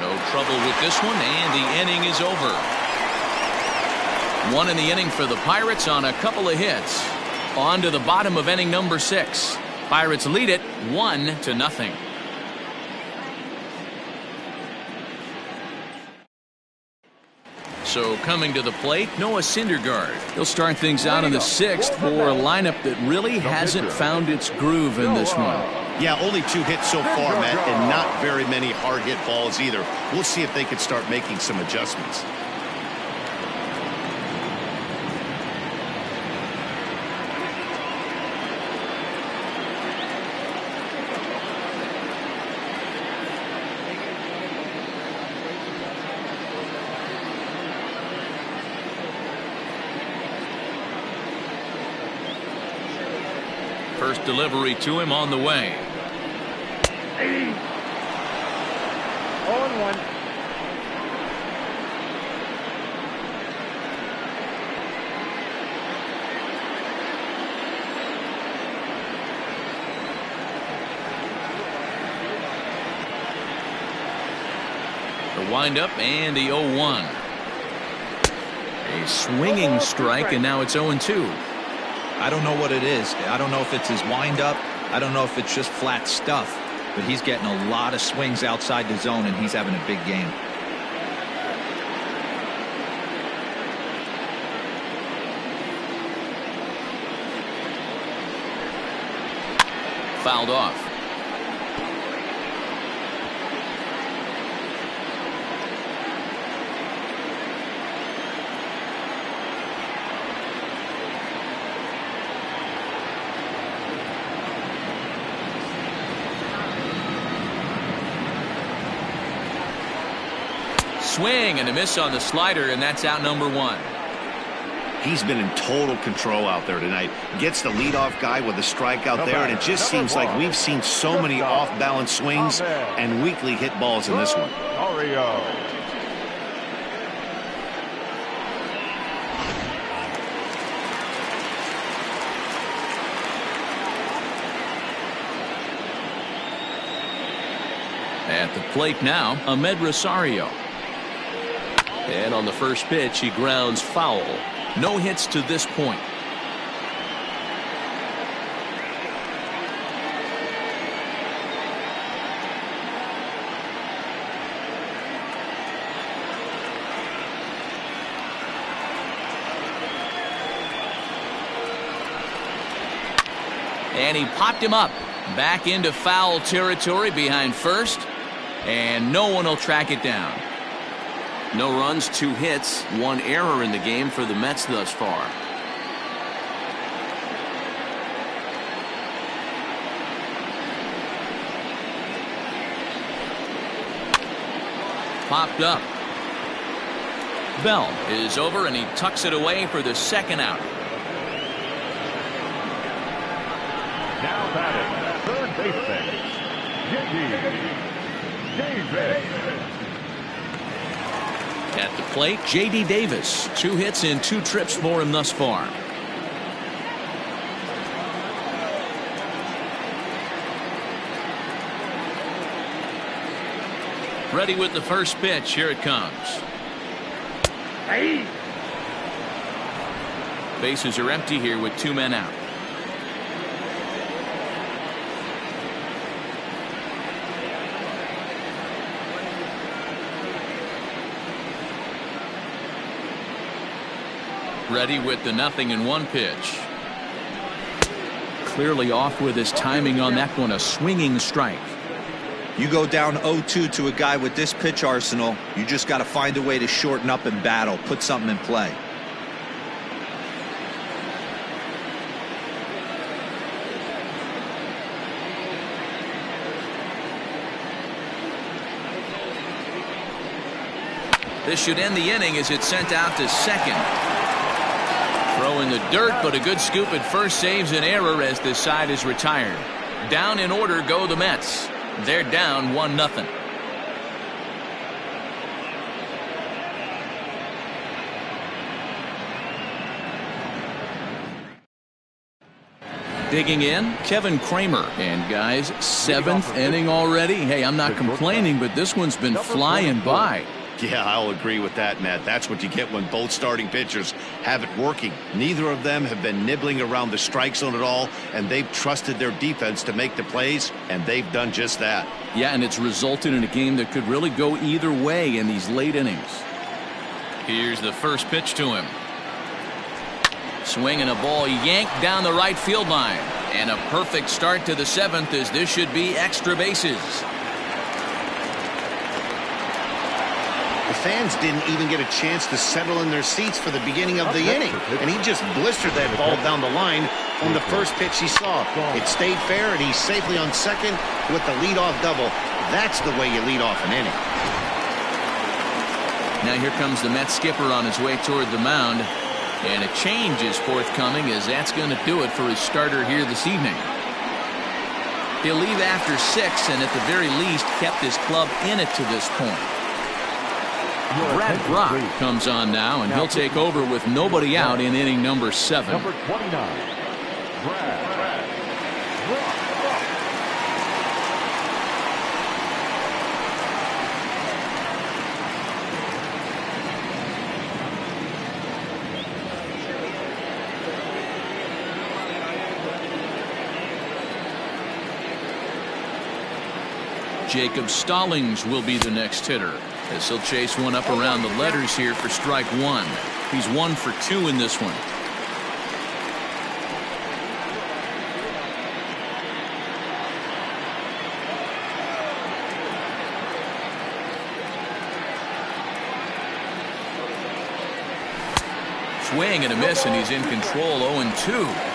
No trouble with this one, and the inning is over. 1 in the inning for the Pirates on a couple of hits. On to the bottom of inning number 6. Pirates lead it 1-0. So coming to the plate, Noah Syndergaard. He'll start things out in the 6th for a lineup that really hasn't found its groove in this one. Yeah, only 2 hits so far, Matt, and not very many hard hit balls either. We'll see if they can start making some adjustments. First delivery to him on the way. 0-1. The windup and the 0-1. A swinging strike, and now it's 0-2. I don't know what it is. I don't know if it's his windup. I don't know if it's just flat stuff. But he's getting a lot of swings outside the zone, and he's having a big game. Fouled off. Swing and a miss on the slider, and that's out number 1. He's been in total control out there tonight. Gets the leadoff guy with a strikeout there, and it just seems like we've seen so many off-balance swings and weakly hit balls in this one. At the plate now, Ahmed Rosario. And on the first pitch, he grounds foul. No hits to this point. And he popped him up. Back into foul territory behind first. And no one will track it down. No runs, 2 hits, 1 error in the game for the Mets thus far. Popped up. Bell is over, and he tucks it away for the 2nd out. Now batting, third baseman, J.D. Davis. At the plate, J.D. Davis. 2 hits and 2 trips for him thus far. Ready with the first pitch. Here it comes. Bases are empty here with 2 men out. Ready with the 0-1 pitch. Clearly off with his timing on that one. A swinging strike. You go down 0-2 to a guy with this pitch arsenal, you just got to find a way to shorten up and battle, put something in play. This should end the inning as it's sent out to second. Throw in the dirt, but a good scoop at first saves an error as this side is retired. Down in order go the Mets. They're down 1-0. Digging in, Kevin Kramer. And guys, 7th inning already. Hey, I'm not complaining, but this one's been flying by. Yeah, I'll agree with that, Matt. That's what you get when both starting pitchers have it working. Neither of them have been nibbling around the strike zone at all, and they've trusted their defense to make the plays, and they've done just that. Yeah, and it's resulted in a game that could really go either way in these late innings. Here's the first pitch to him. Swinging a ball yanked down the right field line. And a perfect start to the 7th as this should be extra bases. The fans didn't even get a chance to settle in their seats for the beginning of the inning, and he just blistered that ball down the line on the first pitch he saw. It stayed fair, and he's safely on second with the leadoff double. That's the way you lead off an inning. Now here comes the Mets skipper on his way toward the mound, and a change is forthcoming as that's going to do it for his starter here this evening. He'll leave after 6 and at the very least kept his club in it to this point. Brad Brock comes on now, and he'll take over with nobody out in inning number 7. Number 29, Brad Brock. Jacob Stallings will be the next hitter as he'll chase one up around the letters here for strike 1. He's 1 for 2 in this one. Swing and a miss, and he's in control. 0-2.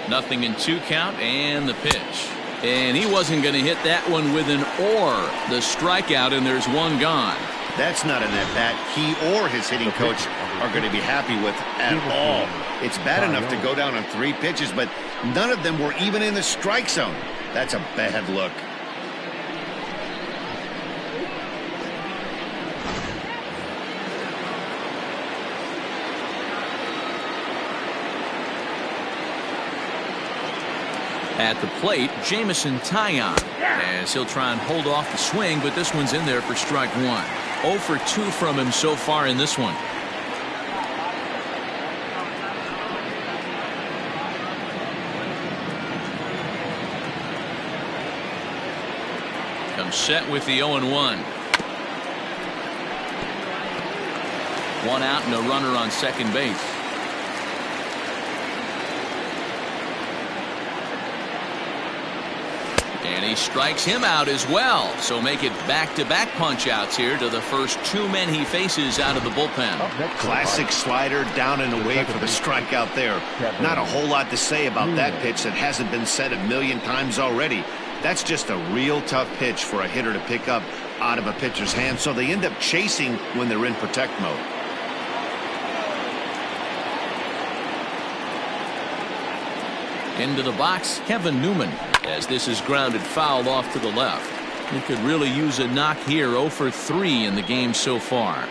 Nothing in 2 count, and the pitch. And he wasn't going to hit that one with an or. The strikeout, and there's 1 gone. That's not an at-bat he or his hitting coach are going to be happy with at all. It's bad enough to go down on 3 pitches, but none of them were even in the strike zone. That's a bad look. At the plate, Jameson Taillon, as he'll try and hold off the swing, but this one's in there for strike 1. 0 for 2 from him so far in this one. Comes set with the 0-1. 1 out and a runner on second base. And he strikes him out as well. So make it back-to-back punch-outs here to the first 2 men he faces out of the bullpen. Classic slider down and away for the strikeout there. Not a whole lot to say about that pitch that hasn't been said a million times already. That's just a real tough pitch for a hitter to pick up out of a pitcher's hand, so they end up chasing when they're in protect mode. Into the box, Kevin Newman, as this is grounded foul off to the left. He could really use a knock here. 0 for 3 in the game so far.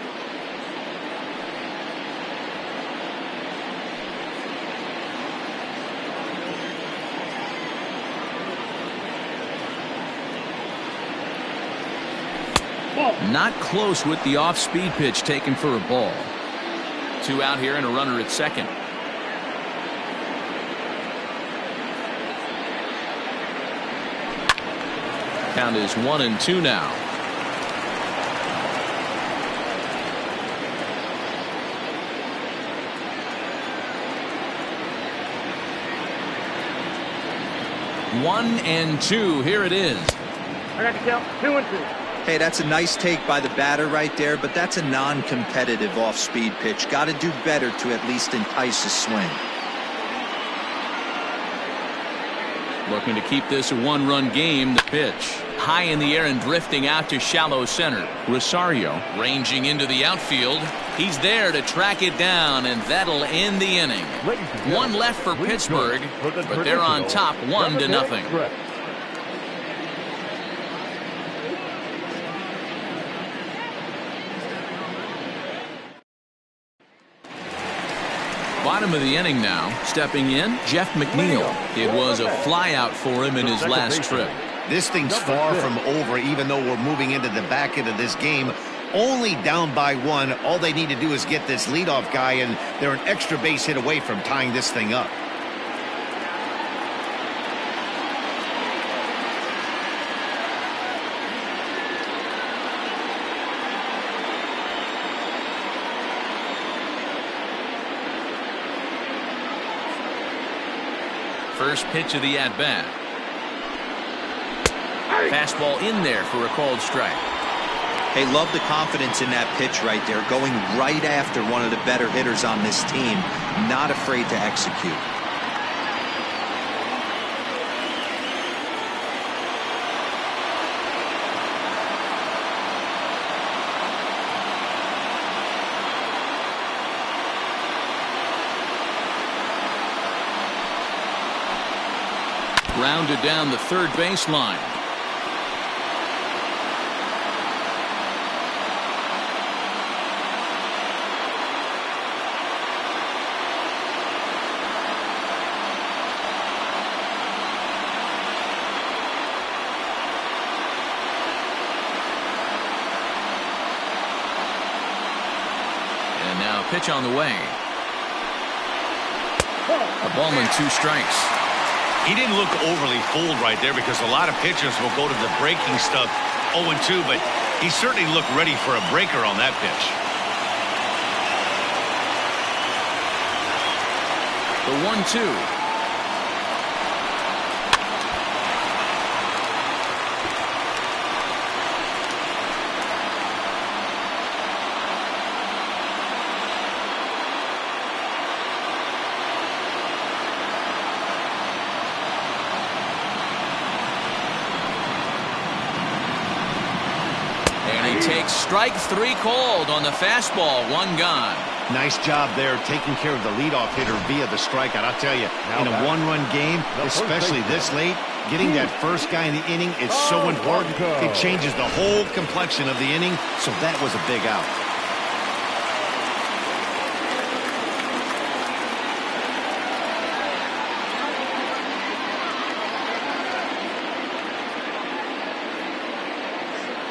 not close with the off-speed pitch taken for a ball. 2 out here and a runner at second. Count is 1-2 now. One and two. Here it is. I got the count. 2-2. Hey, that's a nice take by the batter right there, but that's a non-competitive off-speed pitch. Got to do better to at least entice a swing. Looking to keep this a one-run game. The pitch high in the air and drifting out to shallow center. Rosario ranging into the outfield. He's there to track it down, and that'll end the inning. One left for Pittsburgh, but they're on top 1-0. Bottom of the inning now. Stepping in, Jeff McNeil. It was a flyout for him in his last trip. This thing's far from over, even though we're moving into the back end of this game. Only down by 1. All they need to do is get this leadoff guy, and they're an extra base hit away from tying this thing up. First pitch of the at-bat. Fastball in there for a called strike. Hey, love the confidence in that pitch right there. Going right after one of the better hitters on this team. Not afraid to execute. Grounded down the third baseline. And now pitch on the way. A ball and 2 strikes. He didn't look overly fooled right there, because a lot of pitchers will go to the breaking stuff 0-2, but he certainly looked ready for a breaker on that pitch. The 1-2. Takes strike 3 called on the fastball. 1 gone. Nice job there, taking care of the leadoff hitter via the strikeout. I'll tell you, in a one-run game, especially this late, getting that first guy in the inning is so important. It changes the whole complexion of the inning, so that was a big out.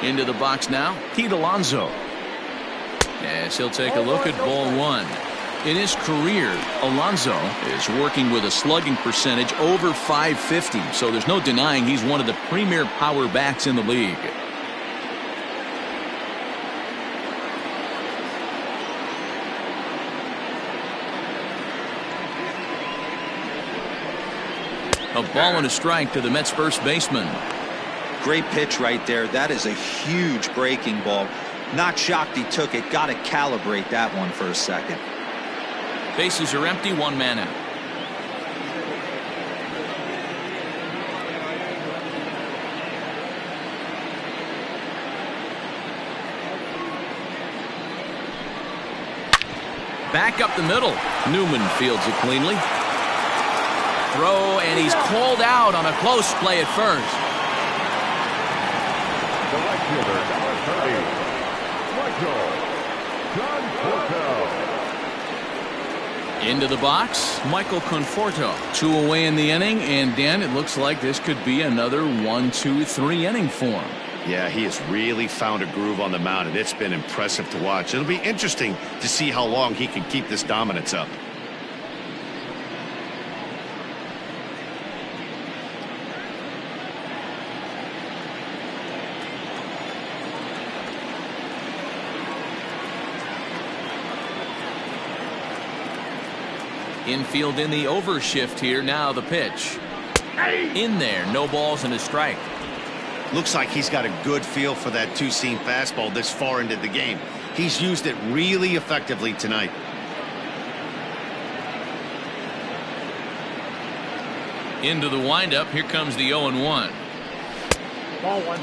Into the box now, Pete Alonso. As he'll take a look at ball 1. In his career, Alonso is working with a slugging percentage over .550, so there's no denying he's one of the premier power bats in the league. A ball and a strike to the Mets first baseman. Great pitch right there. That is a huge breaking ball. Not shocked he took it. Got to calibrate that one for a second. Bases are empty. 1 man out. Back up the middle. Newman fields it cleanly. Throw, and he's called out on a close play at first. The right fielder, number 30, Michael Conforto. Into the box, Michael Conforto. 2 away in the inning, and Dan, it looks like this could be another 1-2-3 inning for him. Yeah, he has really found a groove on the mound, and it's been impressive to watch. It'll be interesting to see how long he can keep this dominance up. Infield in the overshift here. Now the pitch. In there. No balls and a strike. Looks like he's got a good feel for that two-seam fastball this far into the game. He's used it really effectively tonight. Into the windup. Here comes the 0-1. Ball one.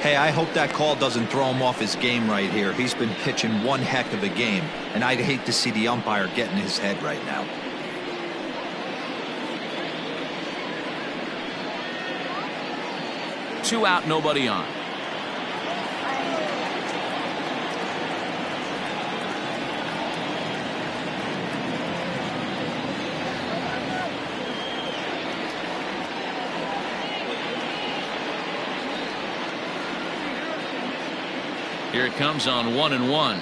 Hey, I hope that call doesn't throw him off his game right here. He's been pitching one heck of a game, and I'd hate to see the umpire get in his head right now. Two out, nobody on. Here it comes on 1-1.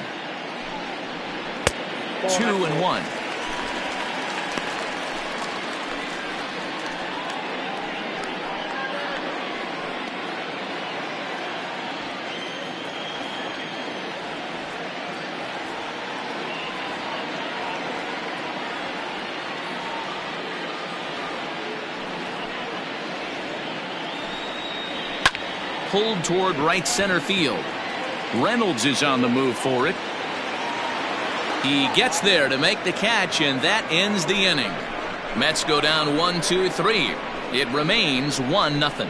2-1. Pulled toward right center field. Reynolds is on the move for it. He gets there to make the catch, and that ends the inning. Mets go down 1-2-3. It remains 1-0.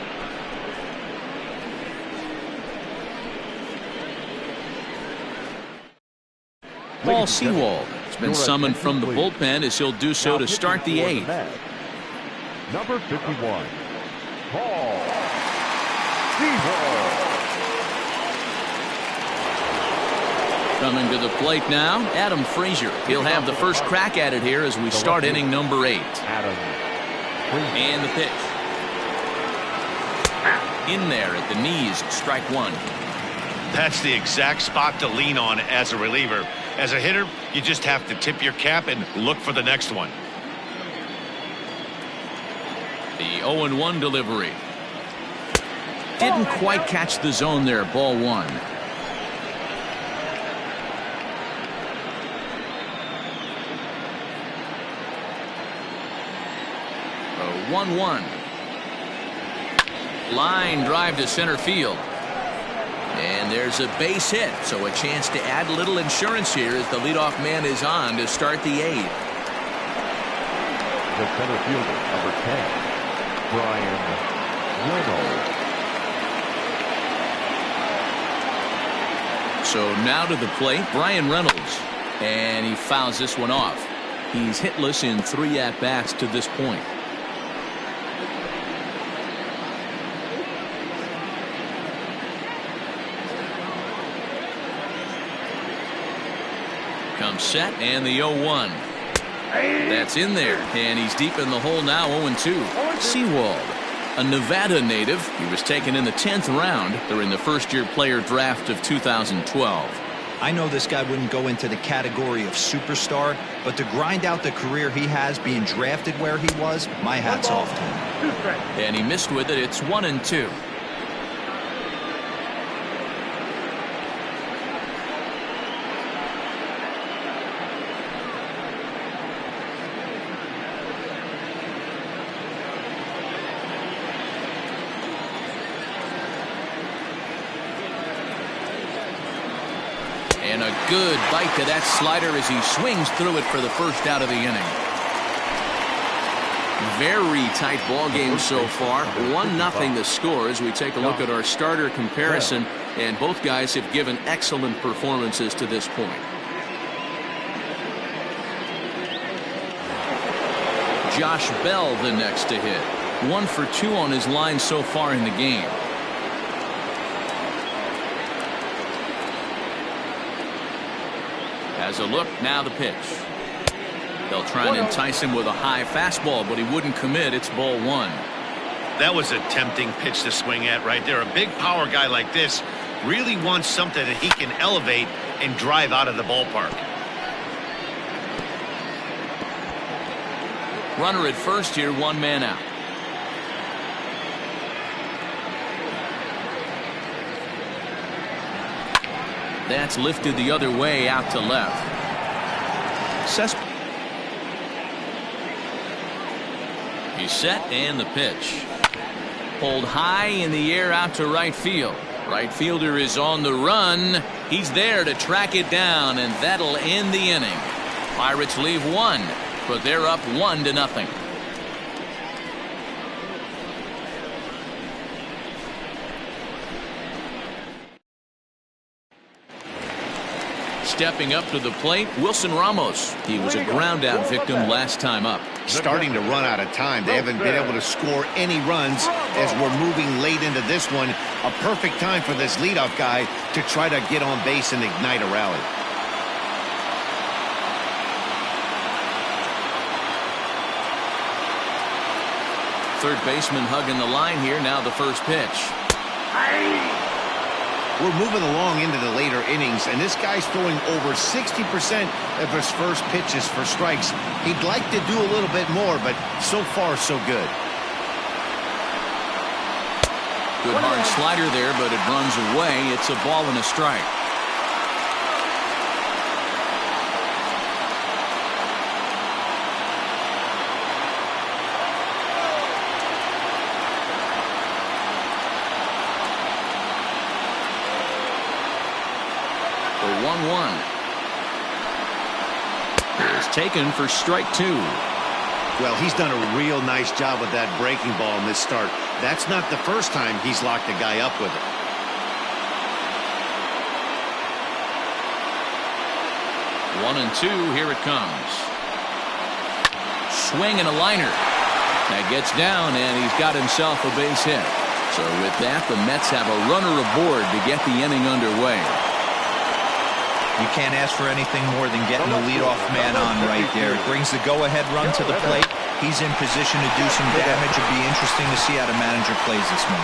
Paul Sewald has been summoned from the bullpen as he'll do so to start the eighth. Number 51, Paul Sewald. Coming to the plate now, Adam Frazier. He'll have the first crack at it here as we start inning number 8. And the pitch. In there at the knees, strike one. That's the exact spot to lean on as a reliever. As a hitter, you just have to tip your cap and look for the next one. The 0-1 delivery. Didn't quite catch the zone there, ball one. A 1-1. Line drive to center field. And there's a base hit, so a chance to add a little insurance here as the leadoff man is on to start the eighth. The center fielder, number 10, Bryan Reynolds. So now to the plate, Bryan Reynolds. And he fouls this one off. He's hitless in 3 at-bats to this point. Comes set, and the 0-1. That's in there, and he's deep in the hole now. 0-2. Sewald, a Nevada native. He was taken in the 10th round during the first-year player draft of 2012. I know this guy wouldn't go into the category of superstar, but to grind out the career he has being drafted where he was, my hat's off to him. And he missed with it. It's 1-2. And a good bite to that slider as he swings through it for the first out of the inning. Very tight ball game so far. 1-0 the score as we take a look at our starter comparison. And both guys have given excellent performances to this point. Josh Bell the next to hit. 1 for 2 on his line so far in the game. As a look, now the pitch. They'll try and entice him with a high fastball, but he wouldn't commit. It's ball one. That was a tempting pitch to swing at right there. A big power guy like this really wants something that he can elevate and drive out of the ballpark. Runner at first here, 1 man out. That's lifted the other way out to left. He's set and the pitch. Pulled high in the air out to right field. Right fielder is on the run. He's there to track it down, and that'll end the inning. Pirates leave 1, but they're up 1-0. Stepping up to the plate, Wilson Ramos. He was a ground out victim last time up. Starting to run out of time. They haven't been able to score any runs as we're moving late into this one. A perfect time for this leadoff guy to try to get on base and ignite a rally. Third baseman hugging the line here. Now the first pitch. We're moving along into the later innings, and this guy's throwing over 60% of his first pitches for strikes. He'd like to do a little bit more, but so far, so good. Good hard slider there, but it runs away. It's a ball and a strike. The 1-1 is taken for strike 2. Well, he's done a real nice job with that breaking ball in this start. That's not the first time he's locked a guy up with it. 1-2, here it comes. Swing and a liner. That gets down, and he's got himself a base hit. So with that, the Mets have a runner aboard to get the inning underway. You can't ask for anything more than getting the leadoff man on right there. It brings the go-ahead run to the plate. He's in position to do some damage. It'd be interesting to see how the manager plays this one.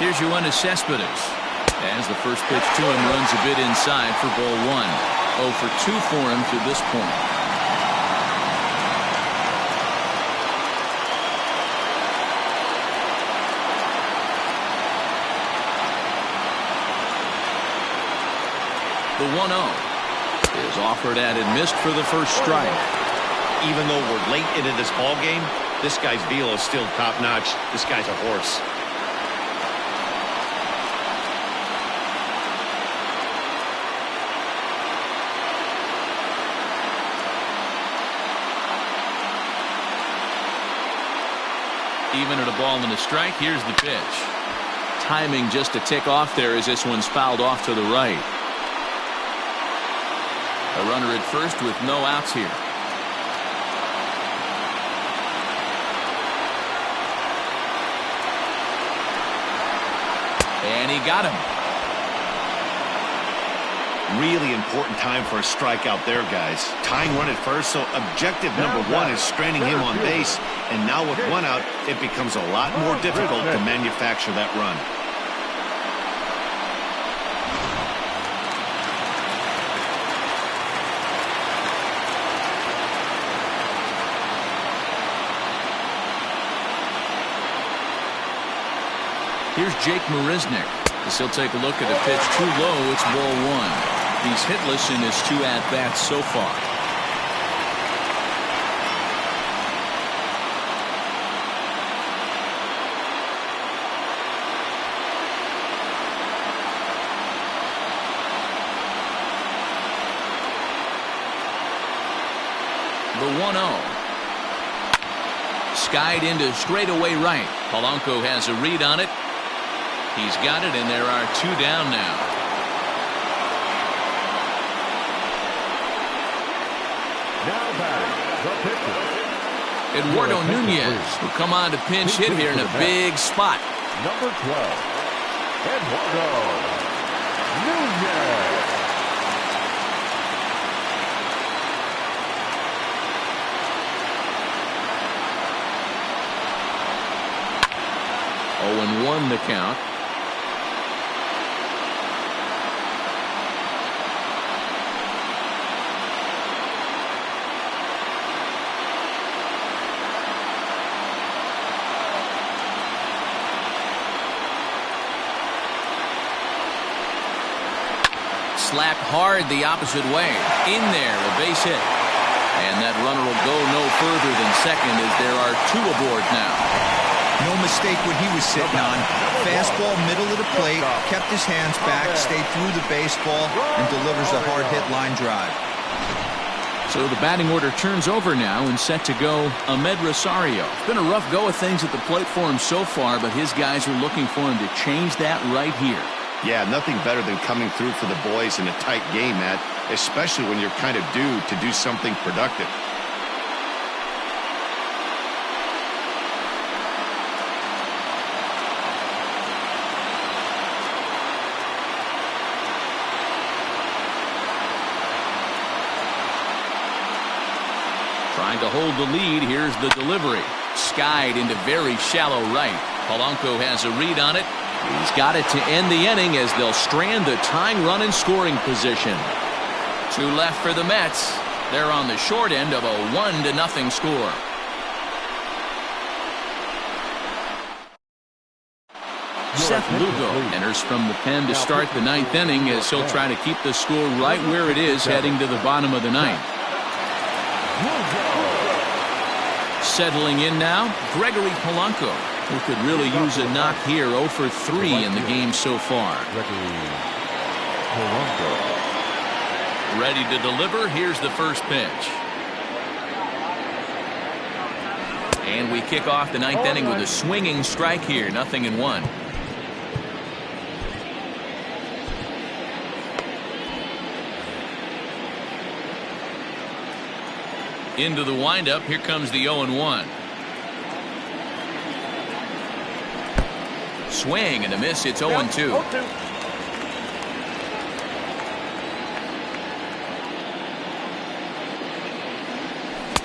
Here's Yoenis Cespedes. As the first pitch to him runs a bit inside for ball 1. 0 for 2 for him to this point. The 1-0 is offered at and missed for the first strike. Even though we're late into this ball game, this guy's velo is still top-notch. This guy's a horse. Even at a ball and a strike, here's the pitch. Timing just a tick off there as this one's fouled off to the right. A runner at first with no outs here. And he got him. Really important time for a strikeout there, guys. Tying run at first, so objective number 1 is stranding him on base. And now with 1 out, it becomes a lot more difficult to manufacture that run. Here's Jake Marisnick. As he'll take a look at a pitch too low. It's ball 1. He's hitless in his 2 at-bats so far. The 1-0. Skied into straightaway right. Polanco has a read on it. He's got it, and there are 2 down now. Now batting, the pitcher. Eduardo Nunez will come on to pinch hit here in a big spot. Number 12, Eduardo Nunez. 0-1 the count. Slapped hard the opposite way. In there, a base hit. And that runner will go no further than second as there are two aboard now. No mistake what he was sitting on. Fastball, middle of the plate, kept his hands back, stayed through the baseball, and delivers a hard-hit line drive. So the batting order turns over now and set to go Amed Rosario. It's been a rough go of things at the plate for him so far, but his guys are looking for him to change that right here. Yeah, nothing better than coming through for the boys in a tight game, Matt, especially when you're kind of due to do something productive. Trying to hold the lead. Here's the delivery. Skied into very shallow right. Polanco has a read on it. He's got it to end the inning as they'll strand the tying run in scoring position. Two left for the Mets. They're on the short end of a 1-0 score. Seth Lugo enters from the pen to start the ninth inning as he'll try to keep the score right where it is heading to the bottom of the ninth. Settling in now, Gregory Polanco, who could really use a knock here. 0 for 3 in the game so far. Ready to deliver. Here's the first pitch. And we kick off the ninth inning with a swinging strike here. 0-1. Into the windup. Here comes the 0-1. Swing and a miss. It's 0-2.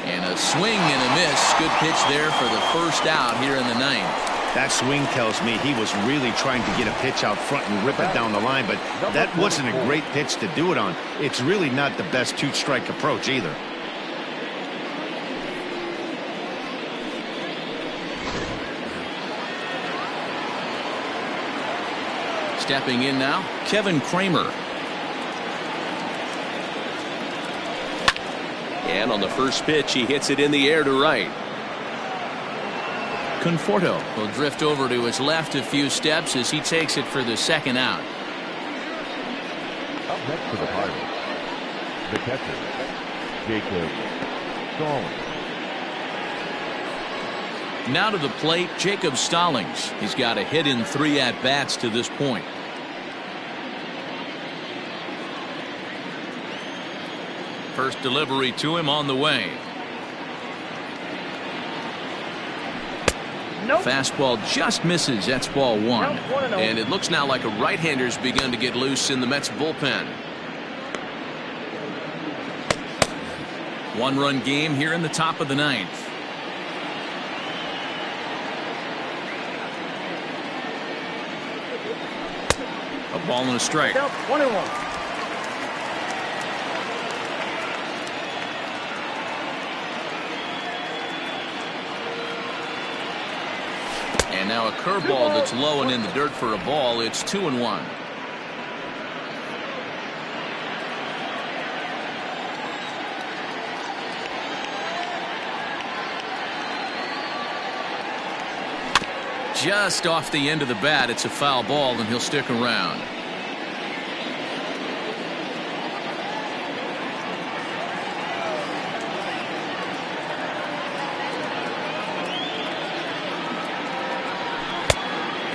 And a swing and a miss. Good pitch there for the first out here in the ninth. That swing tells me he was really trying to get a pitch out front and rip it down the line, but that wasn't a great pitch to do it on. It's really not the best two-strike approach either. Stepping in now, Kevin Kramer. And on the first pitch, he hits it in the air to right. Conforto will drift over to his left a few steps as he takes it for the second out. Up next for the Pirates, the catcher, Jacob Stallings. Now to the plate, Jacob Stallings. He's got a hit in 3 at-bats to this point. First delivery to him on the way. Nope. Fastball just misses. That's ball 1. Nope, 1-0. And it looks now like a right-hander's begun to get loose in the Mets bullpen. One-run game here in the top of the ninth. A ball and a strike. Count 1-1. And now a curveball that's low and in the dirt for a ball. It's 2-1. Just off the end of the bat. It's a foul ball, and he'll stick around.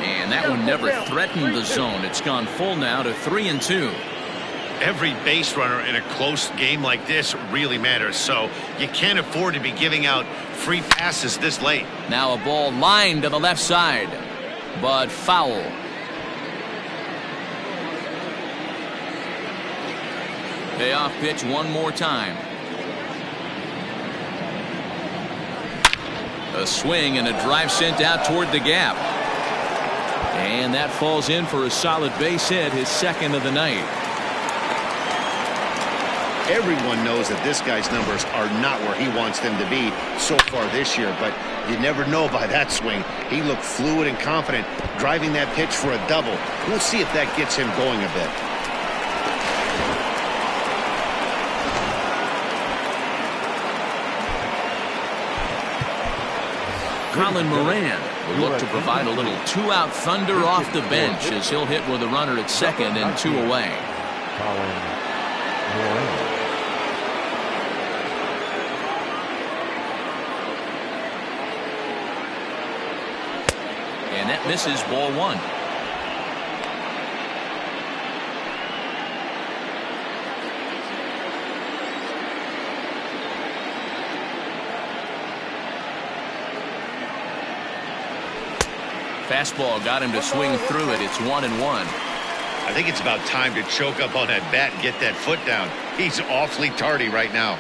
And that one never threatened the zone. It's gone full now to 3-2. Every base runner in a close game like this really matters, so you can't afford to be giving out free passes this late. Now a ball lined to the left side, but foul. Payoff pitch one more time. A swing and a drive sent out toward the gap. And that falls in for a solid base hit, his second of the night. Everyone knows that this guy's numbers are not where he wants them to be so far this year, but you never know by that swing. He looked fluid and confident, driving that pitch for a double. We'll see if that gets him going a bit. Colin Moran will look to provide a little two-out thunder off the bench as he'll hit with a runner at second and 2 away. Colin Moran. And that misses, ball 1. Fastball got him to swing through it. It's 1-1. I think it's about time to choke up on that bat and get that foot down. He's awfully tardy right now.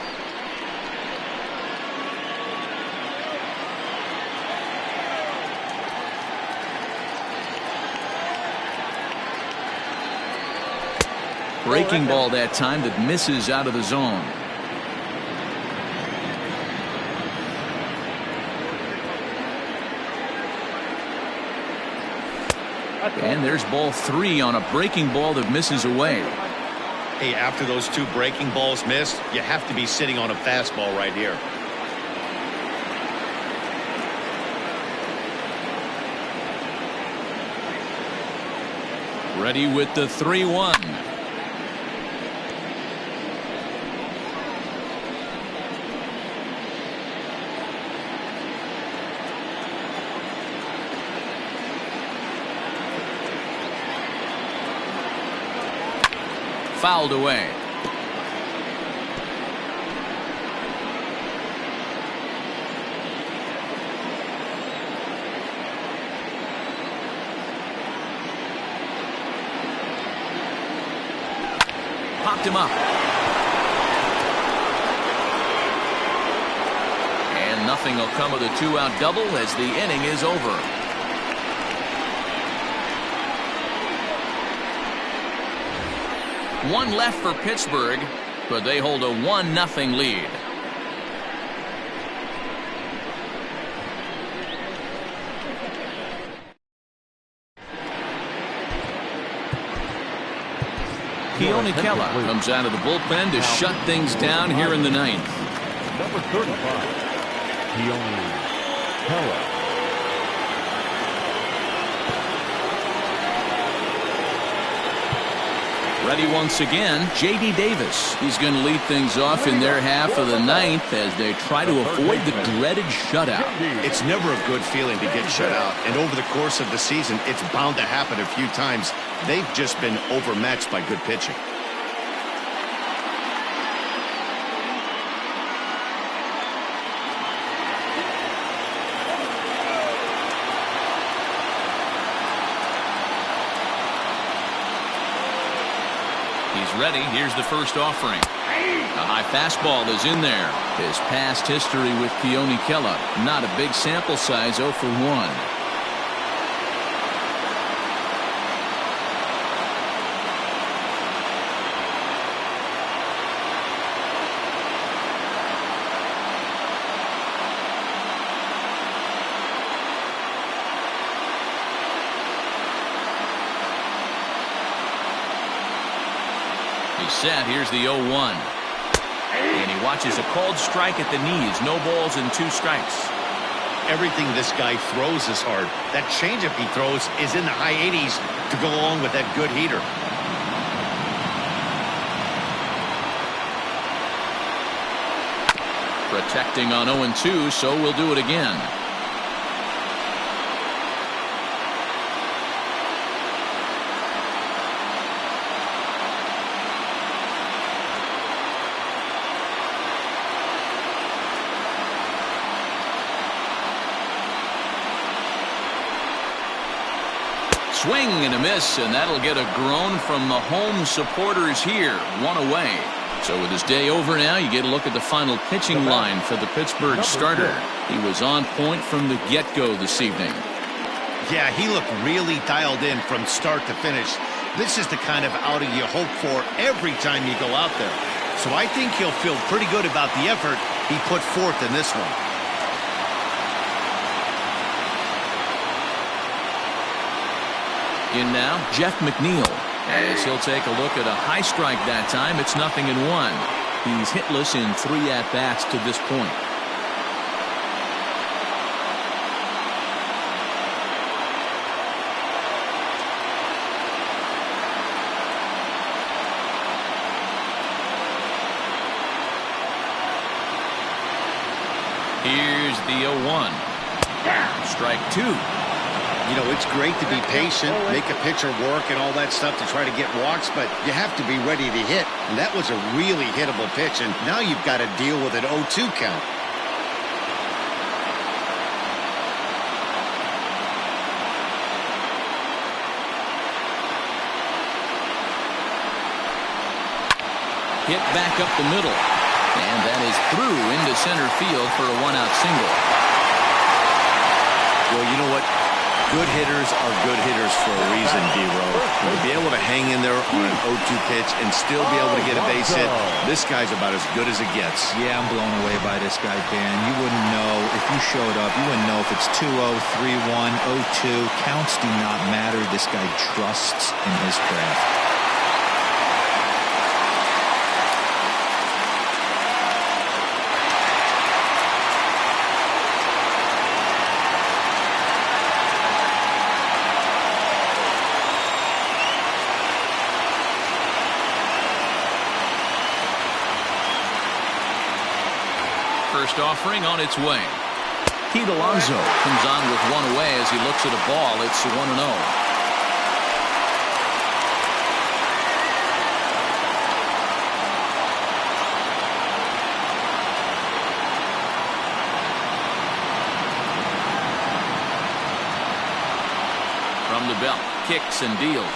Breaking ball that time that misses out of the zone. And there's ball 3 on a breaking ball that misses away. Hey, after those 2 breaking balls missed, you have to be sitting on a fastball right here. Ready with the 3-1. Fouled away. Popped him up. And nothing will come of the 2-out double as the inning is over. One left for Pittsburgh, but they hold a 1-0 lead. Keone Kela comes out of the bullpen to shut things down here in the 9th. Number 35, Keone Kela. Ready once again, J.D. Davis. He's going to lead things off in their half of the 9th as they try to avoid the dreaded shutout. It's never a good feeling to get shut out, and over the course of the season, it's bound to happen a few times. They've just been overmatched by good pitching. He's ready. Here's the first offering. A high fastball is in there. His past history with Keone Kela. Not a big sample size, 0 for 1. Set. Here's the 0-1. And he watches a called strike at the knees. No balls and 2 strikes. Everything this guy throws is hard. That changeup he throws is in the high 80s to go along with that good heater. Protecting on 0-2, so we'll do it again. Swing and a miss, and that'll get a groan from the home supporters here. 1 away. So with his day over now, you get a look at the final pitching line for the Pittsburgh starter. He was on point from the get-go this evening. Yeah, he looked really dialed in from start to finish. This is the kind of outing you hope for every time you go out there. So I think he'll feel pretty good about the effort he put forth in this one. In now, Jeff McNeil. As he'll take a look at a high strike that time, it's 0-1. He's hitless in 3 at-bats to this point. Here's the 0-1. Strike 2. You know, it's great to be patient, make a pitcher work and all that stuff to try to get walks, but you have to be ready to hit. And that was a really hittable pitch, and now you've got to deal with an 0-2 count. Hit back up the middle. And that is through into center field for a 1-out single. Well, you know what? Good hitters are good hitters for a reason, D-Row. To be able to hang in there on an 0-2 pitch and still be able to get a base hit, this guy's about as good as it gets. Yeah, I'm blown away by this guy, Dan. You wouldn't know if you showed up. You wouldn't know if it's 2-0, 3-1, 0-2. Counts do not matter. This guy trusts in his craft. First offering on its way. Pete Alonso comes on with one away as he looks at a ball. It's 1-0. From the belt, kicks and deals.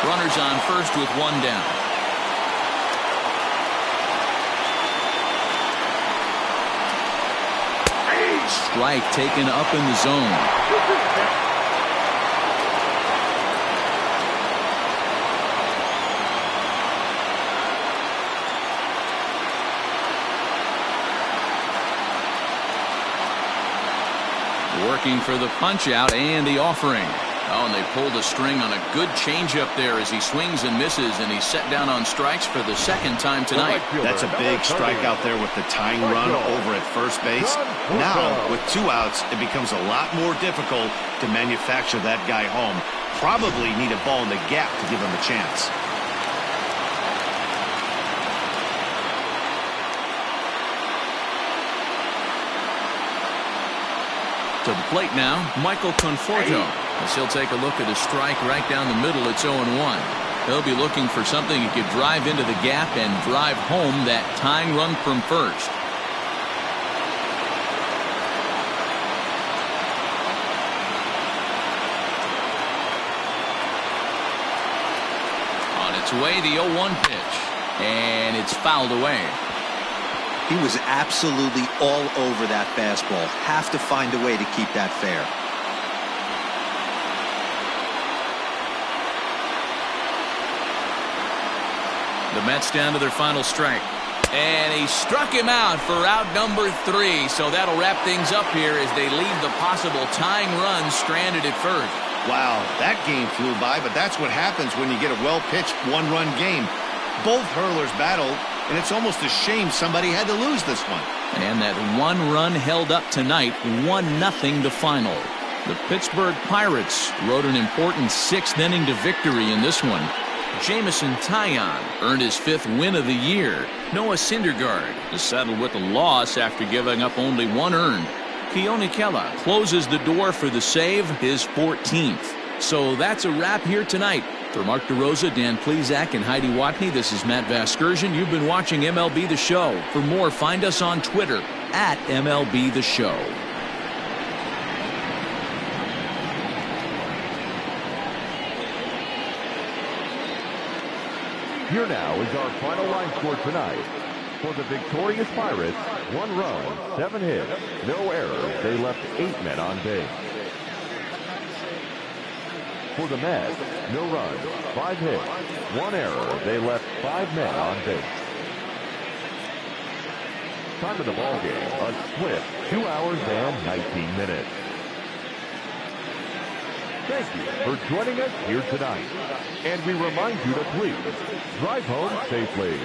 Runners on first with one down. Strike taken up in the zone. Working for the punch out and the offering. Oh, and they pulled a string on a good changeup there as he swings and misses, and he's set down on strikes for the second time tonight. That's a big strikeout there with the tying run over at first base. Now, with 2 outs, it becomes a lot more difficult to manufacture that guy home. Probably need a ball in the gap to give him a chance. To the plate now, Michael Conforto. As he'll take a look at a strike right down the middle. It's 0-1. He'll be looking for something he could drive into the gap and drive home that tying run from first. On its way, the 0-1 pitch. And it's fouled away. He was absolutely all over that fastball. Have to find a way to keep that fair. The Mets down to their final strike. And he struck him out for out number 3. So that'll wrap things up here as they leave the possible tying run stranded at first. Wow, that game flew by, but that's what happens when you get a well-pitched one-run game. Both hurlers battled, and it's almost a shame somebody had to lose this one. And that one run held up tonight, 1-0 to final. The Pittsburgh Pirates rode an important 6th inning to victory in this one. Jameson Taillon earned his 5th win of the year. Noah Syndergaard is settled with a loss after giving up only 1 earned. Keone Kela closes the door for the save, his 14th. So that's a wrap here tonight. For Mark DeRosa, Dan Plesac, and Heidi Watney, this is Matt Vasgersian. You've been watching MLB The Show. For more, find us on Twitter at MLB The Show. Here now is our final line score tonight. For the victorious Pirates, 1 run, 7 hits, no errors. They left 8 men on base. For the Mets, no runs, 5 hits, 1 error. They left 5 men on base. Time of the ball game, a swift 2 hours and 19 minutes. Thank you for joining us here tonight. And we remind you to please drive home safely.